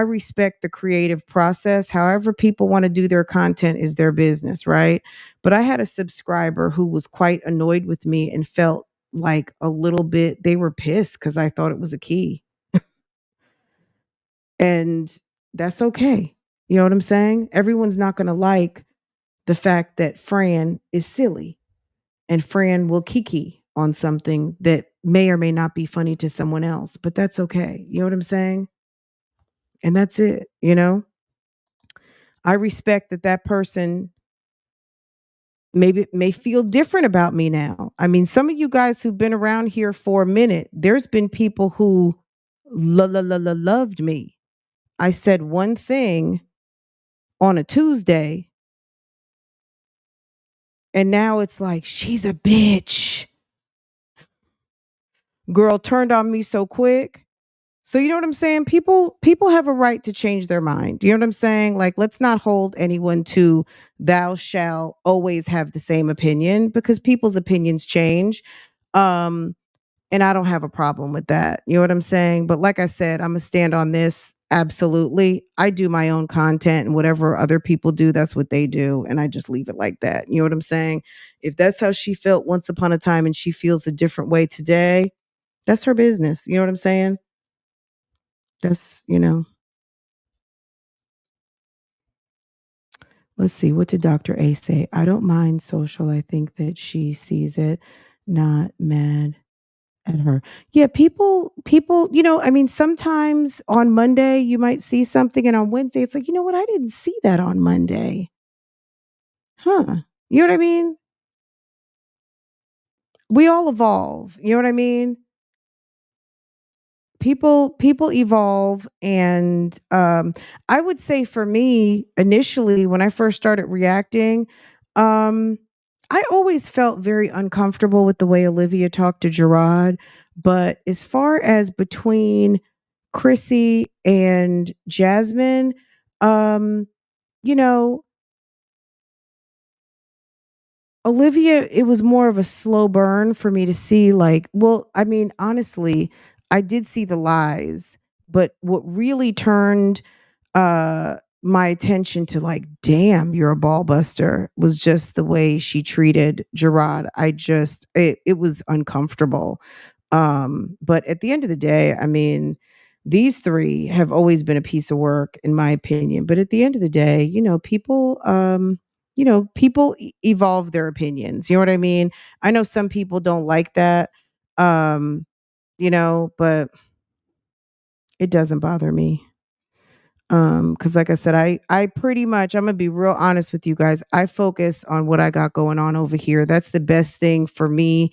respect the creative process. However, people want to do their content is their business, right? But I had a subscriber who was quite annoyed with me and felt like a little bit, they were pissed because I thought it was a key. And that's okay. You know what I'm saying? Everyone's not going to like the fact that Fran is silly and Fran will kiki on something that may or may not be funny to someone else, but that's okay. You know what I'm saying? And that's it. I respect that that person maybe may feel different about me now. I mean, some of you guys who've been around here for a minute, there's been people who loved me. I said one thing on a Tuesday, and now it's like, she's a bitch. Girl turned on me so quick. So you know what I'm saying? People have a right to change their mind. You know what I'm saying? Like, let's not hold anyone to thou shall always have the same opinion, because people's opinions change. Um and I don't have a problem with that. You know what I'm saying? But like I said, I'm gonna stand on this. Absolutely. I do my own content, and whatever other people do, that's what they do. And I just leave it like that. You know what I'm saying? If that's how she felt once upon a time and she feels a different way today, that's her business. You know what I'm saying? That's. Let's see. What did Dr. A say? I don't mind social. I think that she sees it, not mad at her. Yeah, people, I mean, sometimes on Monday you might see something and on Wednesday it's like, you know what? I didn't see that on Monday. Huh. You know what I mean? We all evolve. You know what I mean? People evolve, and I would say for me initially when I first started reacting, um I always felt very uncomfortable with the way Olivia talked to Gerard. But as far as between Chrissy and Jasmine, um you know Olivia, it was more of a slow burn for me to see, like, well, I mean, honestly, I did see the lies, but what really turned my attention to, like, damn, you're a ball buster, was just the way she treated Gerard. It was uncomfortable. But at the end of the day, I mean, these three have always been a piece of work, in my opinion. But at the end of the day, people evolve their opinions. You know what I mean? I know some people don't like that, um, but it doesn't bother me. Because like I said, I pretty much, I'm gonna be real honest with you guys. I focus on what I got going on over here. That's the best thing for me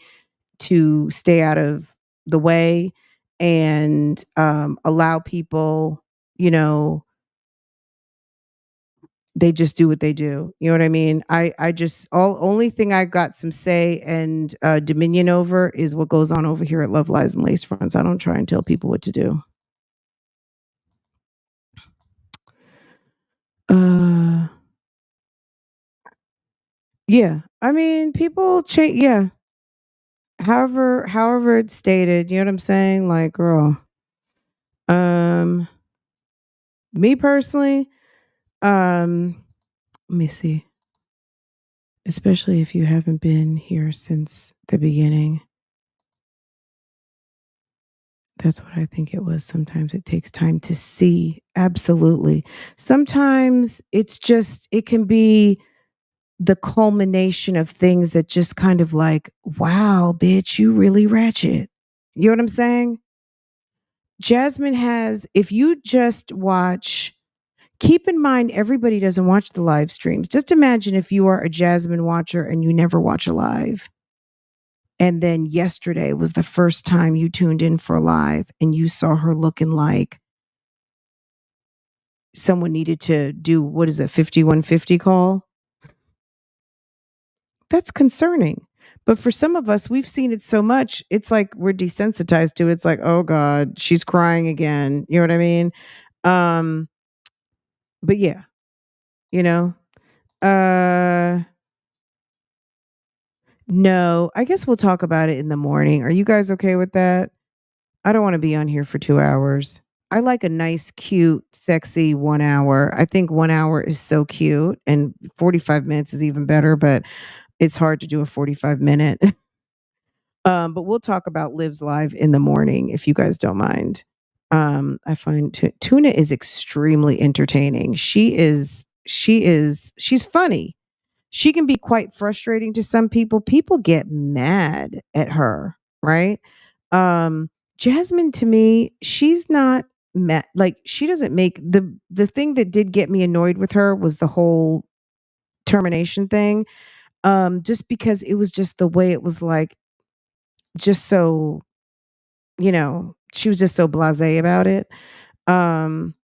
to stay out of the way and allow people, you know, they just do what they do. You know what I mean? I just all only thing I got some say and dominion over is what goes on over here at Love Lies and Lace Fronts. I don't try and tell people what to do. Uh yeah. I mean, people change, yeah. However it's stated, you know what I'm saying? Like, girl, um me personally, let me see. Especially if you haven't been here since the beginning. That's what I think it was. Sometimes it takes time to see. Absolutely. Sometimes it can be the culmination of things that just kind of like, wow, bitch, you really ratchet. You know what I'm saying? Jasmine has, if you just watch, keep in mind, everybody doesn't watch the live streams. Just imagine if you are a Jasmine watcher and you never watch a live. And then yesterday was the first time you tuned in for a live and you saw her looking like someone needed to do, what is it, 5150 call? That's concerning. But for some of us, we've seen it so much, it's like we're desensitized to it. It's like, oh God, she's crying again. You know what I mean? Um, but yeah, you know. Uh no, I guess we'll talk about it in the morning. Are you guys okay with that? I don't want to be on here for 2 hours. I like a nice, cute, sexy 1 hour. I think 1 hour is so cute, and 45 minutes is even better, but it's hard to do a 45-minute. But we'll talk about Lives Live in the morning if you guys don't mind. I find Tuna is extremely entertaining. She's funny. She can be quite frustrating to some people. People get mad at her, right? Jasmine, to me, she's not mad. Like, she doesn't make the thing that did get me annoyed with her was the whole termination thing. Just because it was just the way it was, like, just so, she was just so blasé about it. Um,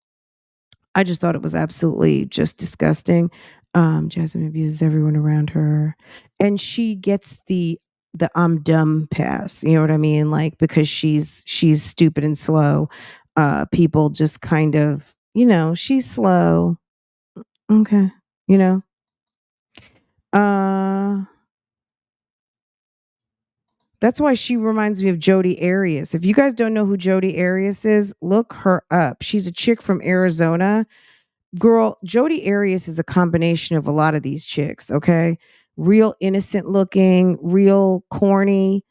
I just thought it was absolutely just disgusting. Jasmine abuses everyone around her, and she gets the I'm dumb pass. You know what I mean? Like, because she's stupid and slow. People just kind of, she's slow. Okay, you know. Uh, that's why she reminds me of Jodi Arias. If you guys don't know who Jodi Arias is, look her up. She's a chick from Arizona. Girl, Jodi Arias is a combination of a lot of these chicks, okay? Real innocent looking, real corny,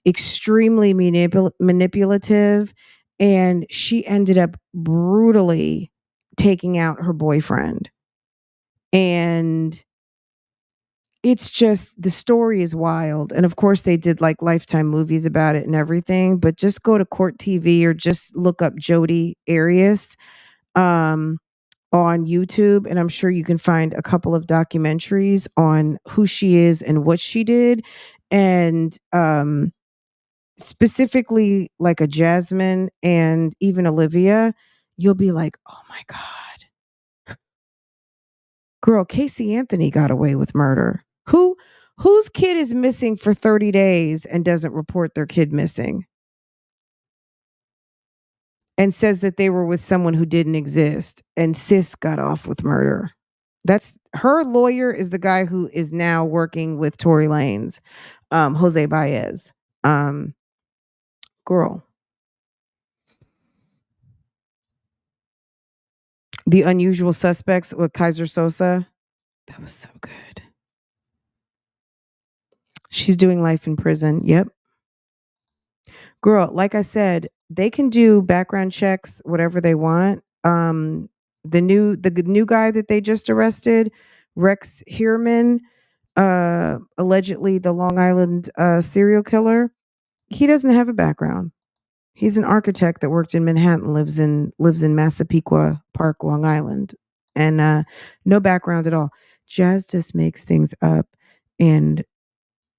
extremely manipulative, and she ended up brutally taking out her boyfriend. And it's just, the story is wild. And of course they did like Lifetime movies about it and everything, but just go to Court TV or just look up Jodi Arias. Um on YouTube, and I'm sure you can find a couple of documentaries on who she is and what she did. And specifically like a Jasmine and even Olivia, you'll be like, oh my God. Girl, Casey Anthony got away with murder. Whose kid is missing for 30 days and doesn't report their kid missing? And says that they were with someone who didn't exist, and sis got off with murder. That's her lawyer is the guy who is now working with Tory Lanez, Jose Baez. Um, girl, The Unusual Suspects with Kaiser Sosa. That was so good. She's doing life in prison. Yep. Girl, like I said, they can do background checks, whatever they want. The new guy that they just arrested, Rex Heerman, allegedly the Long Island serial killer. He doesn't have a background. He's an architect that worked in Manhattan, lives in Massapequa Park, Long Island, and no background at all. Jazz just makes things up, and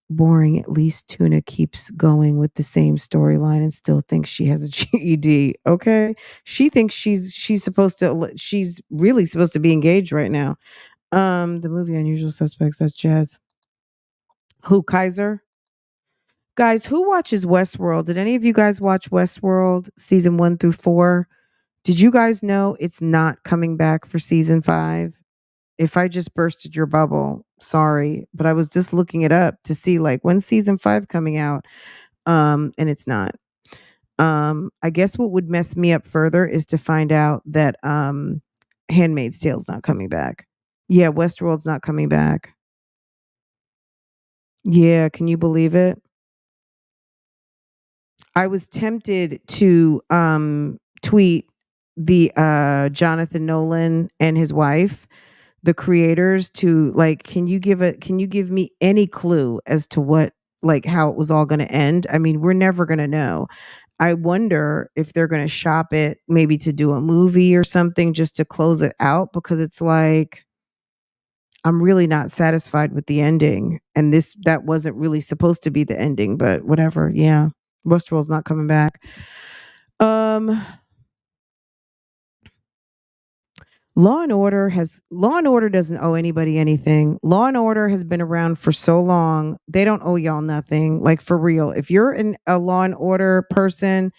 boring. At least Tuna keeps going with the same storyline and still thinks she has a GED. Okay, she thinks she's really supposed to be engaged right now. The movie Unusual Suspects. That's Jazz. Who Kaiser? Guys, who watches Westworld? Did any of you guys watch Westworld season 1 through 4? Did you guys know it's not coming back for season 5? If I just bursted your bubble, sorry, but I was just looking it up to see like when's season 5 coming out. And it's not. I guess what would mess me up further is to find out that Handmaid's Tale's not coming back. Yeah, Westworld's not coming back. Yeah, can you believe it? I was tempted to tweet the Jonathan Nolan and his wife, the creators, to like, can you give me any clue as to what, like, how it was all going to end? I mean, we're never going to know. I wonder if they're going to shop it, maybe to do a movie or something just to close it out, because it's like I'm really not satisfied with the ending, and that wasn't really supposed to be the ending, but whatever. Yeah, Westworld's not coming back. Um, Law and Order doesn't owe anybody anything. Law and Order has been around for so long. They don't owe y'all nothing. Like, for real. If you're a Law and Order person,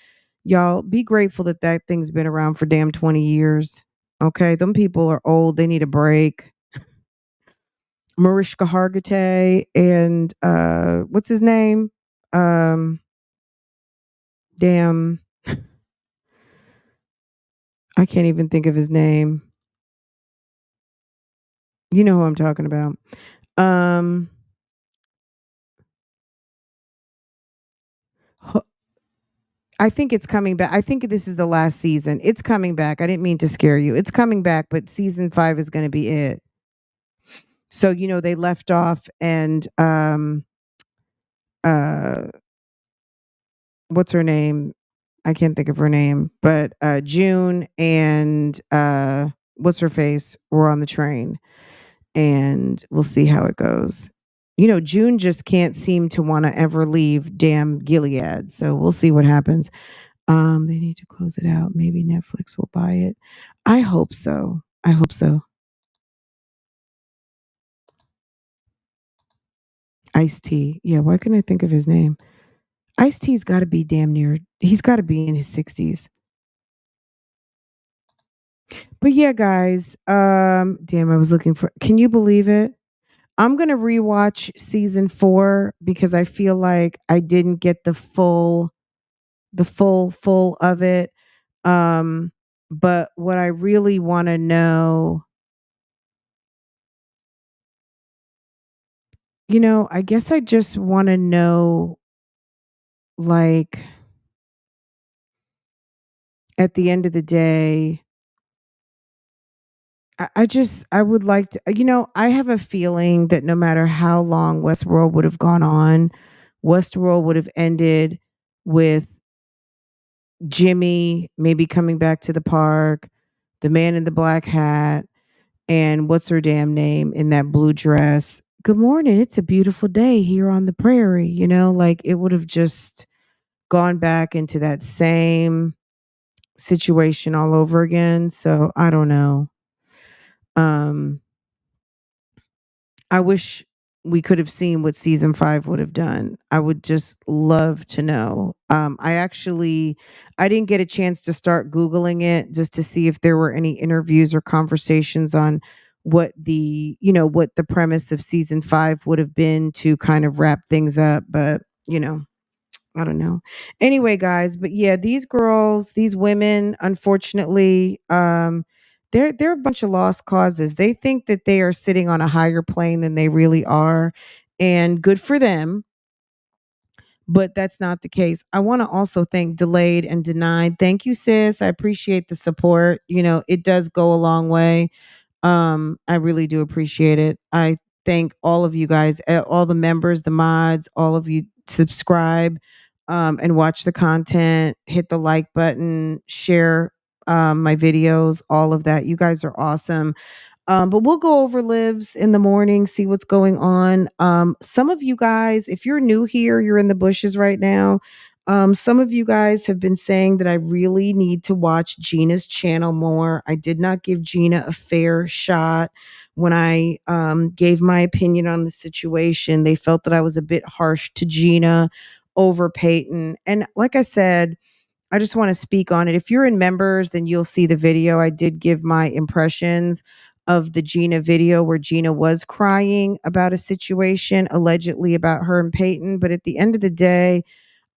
y'all be grateful that that thing's been around for damn 20 years. Okay, them people are old. They need a break. Mariska Hargitay and what's his name? Um damn, I can't even think of his name. You know who I'm talking about. Um I think it's coming back. I think this is the last season. It's coming back. I didn't mean to scare you. It's coming back, but season 5 is going to be it. So, they left off, and uh what's her name? I can't think of her name, but June and what's her face were on the train, and we'll see how it goes. June just can't seem to want to ever leave damn Gilead, so we'll see what happens. They need to close it out. Maybe Netflix will buy it. I hope so. I hope so. Ice-T. Yeah, why couldn't I think of his name? Ice-T's got to be damn near. He's got to be in his 60s. But yeah, guys. Damn, I was looking for. Can you believe it? I'm gonna rewatch season 4 because I feel like I didn't get the full of it. Um, but what I really want to know, I guess I just want to know, like, at the end of the day, I would like to, I have a feeling that no matter how long Westworld would have gone on, Westworld would have ended with Jimmy maybe coming back to the park, the man in the black hat, and what's her damn name in that blue dress. Good morning. It's a beautiful day here on the prairie. Like, it would have just gone back into that same situation all over again. So I don't know. Um, I wish we could have seen what season 5 would have done. I would just love to know. I didn't get a chance to start Googling it just to see if there were any interviews or conversations on what the what the premise of season 5 would have been to kind of wrap things up, but I don't know. Anyway, guys, but yeah, these girls, these women, unfortunately, they're a bunch of lost causes. They think that they are sitting on a higher plane than they really are, and good for them, but that's not the case. I want to also thank Delayed and Denied. Thank you, sis. I appreciate the support. It does go a long way. I really do appreciate it. I thank all of you guys, all the members, the mods, all of you subscribe and watch the content, hit the like button, share my videos, all of that. You guys are awesome. But we'll go over lives in the morning, see what's going on. Some of you guys, if you're new here, you're in the bushes right now. Some of you guys have been saying that I really need to watch Gina's channel more. I did not give Gina a fair shot when I gave my opinion on the situation. They felt that I was a bit harsh to Gina over Peyton. And like I said, I just want to speak on it. If you're in members, then you'll see the video. I did give my impressions of the Gina video where Gina was crying about a situation allegedly about her and Peyton. But at the end of the day,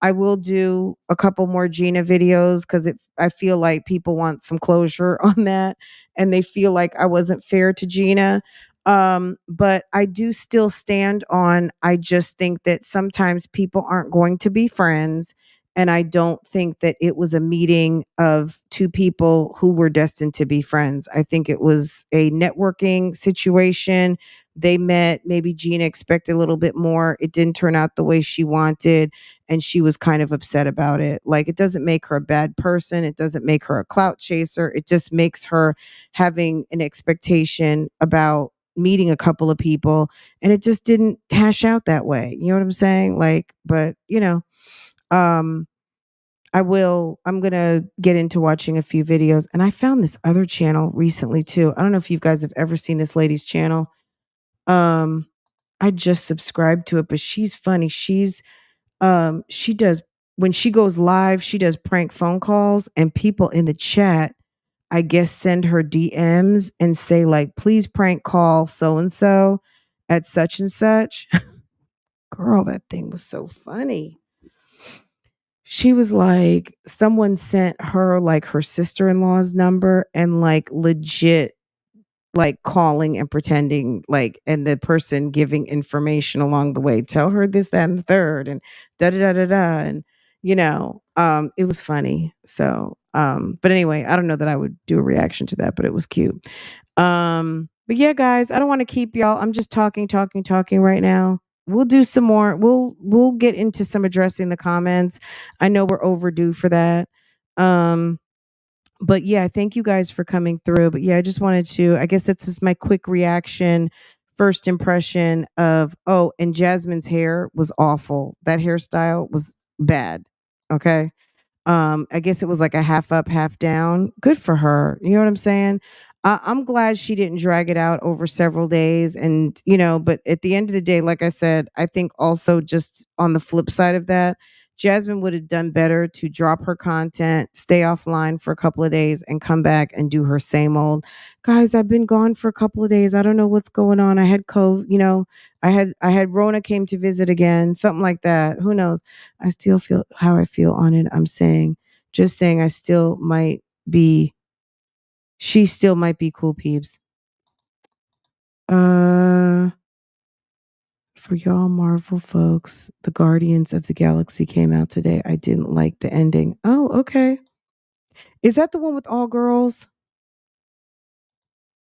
I will do a couple more Gina videos because I feel like people want some closure on that, and they feel like I wasn't fair to Gina. But I do still stand on. I just think that sometimes people aren't going to be friends, and I don't think that it was a meeting of two people who were destined to be friends. I think it was a networking situation. They met. Maybe Gina expected a little bit more. It didn't turn out the way she wanted, and she was kind of upset about it. Like, it doesn't make her a bad person. It doesn't make her a clout chaser. It just makes her having an expectation about meeting a couple of people, and it just didn't hash out that way. You know what I'm saying? Like, but um I'm going to get into watching a few videos, and I found this other channel recently too. I don't know if you guys have ever seen this lady's channel. Um I just subscribed to it, but she's funny. She does, when she goes live, she does prank phone calls, and people in the chat, I guess, send her DMs and say, like, please prank call so and so at such and such. Girl, that thing was so funny. She was like, someone sent her like her sister-in-law's number, and like legit, like calling and pretending, like, and the person giving information along the way, tell her this, that, and the third, and da da da da da. And it was funny. So but anyway, I don't know that I would do a reaction to that, but it was cute. But yeah, guys, I don't want to keep y'all. I'm just talking right now. We'll do some more. We'll get into some addressing the comments. I know we're overdue for that. But yeah, thank you guys for coming through. But yeah, I just wanted to, I guess that's just my quick reaction, first impression of, oh, and Jasmine's hair was awful. That hairstyle was bad. Okay. I guess it was like a half up, half down. Good for her. You know what I'm saying? I'm glad she didn't drag it out over several days. And, but at the end of the day, like I said, I think also just on the flip side of that, Jasmine would have done better to drop her content, stay offline for a couple of days, and come back and do her same old. Guys, I've been gone for a couple of days. I don't know what's going on. I had COVID, I had Rona came to visit again, something like that. Who knows? I still feel how I feel on it. Just saying, she still might be cool peeps. For y'all Marvel folks, the Guardians of the Galaxy came out today. I didn't like the ending. Oh, okay. Is that the one with all girls?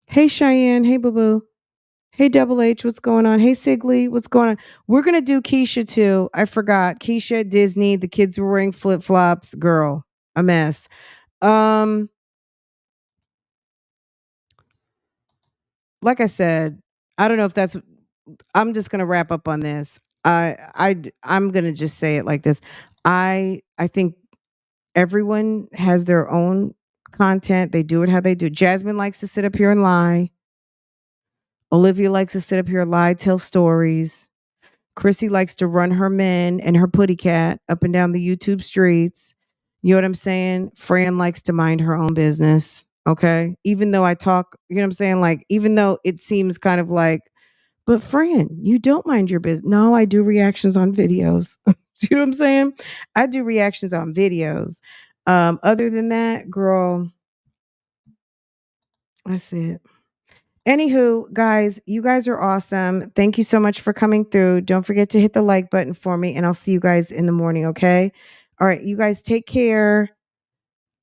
Hey, Cheyenne. Hey, Boo Boo. Hey, Double H. What's going on? Hey, Sigley. What's going on? We're going to do Keisha too. I forgot. Keisha, Disney. The kids were wearing flip flops. Girl, a mess. Like I said, I don't know if that's. I'm just gonna wrap up on this. I'm gonna just say it like this. I think everyone has their own content. They do it how they do. Jasmine likes to sit up here and lie. Olivia likes to sit up here, lie, tell stories. Chrissy likes to run her men and her putty cat up and down the YouTube streets. You know what I'm saying? Fran likes to mind her own business. Okay. Even though I talk, you know what I'm saying? Like, even though it seems kind of like, but Fran, you don't mind your business. No, I do reactions on videos. You know what I'm saying? I do reactions on videos. Other than that, girl, that's it. Anywho, guys, you guys are awesome. Thank you so much for coming through. Don't forget to hit the like button for me, and I'll see you guys in the morning, okay? All right, you guys take care.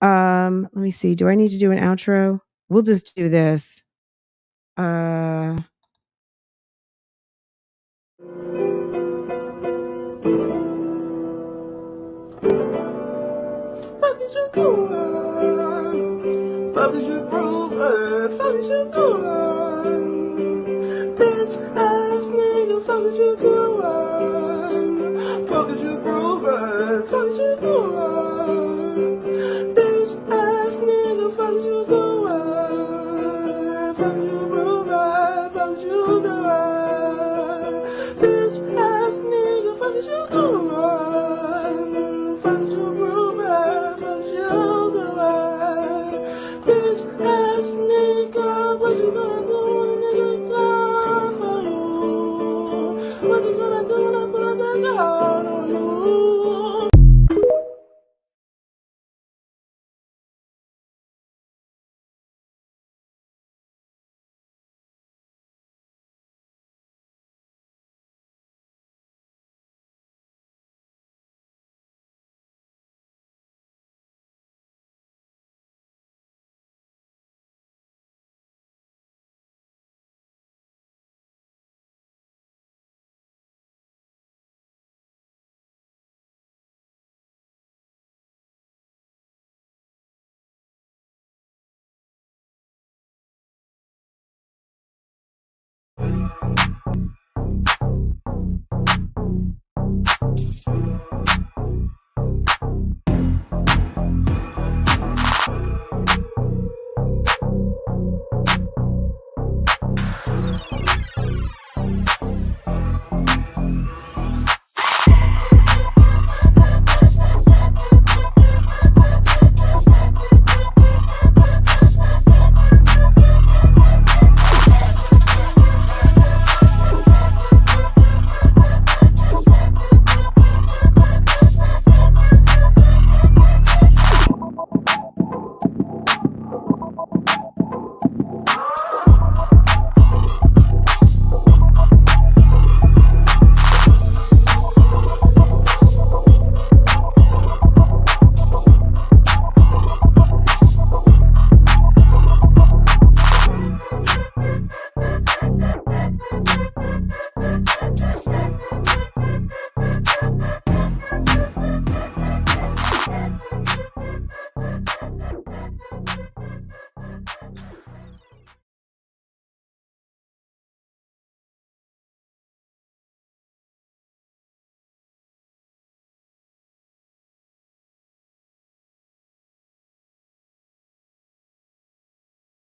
Let me see. Do I need to do an outro? We'll just do this. Uh Fuck is you doing? Fuck is you doing? Fuck is you doing? Bitch ass nigga, fuck is you doing? Fuck is you doing? Fuck is you doing? Bitch ass nigga, fuck is you doing? Fuck is you doing? Fuck is you doing? Bitch ass nigga, fuck is you doing? Fuck is you doing? Fuck is you doing? Bitch ass nigga, what you gonna do when a nigga come for you? What you gonna do when I put that gun on you?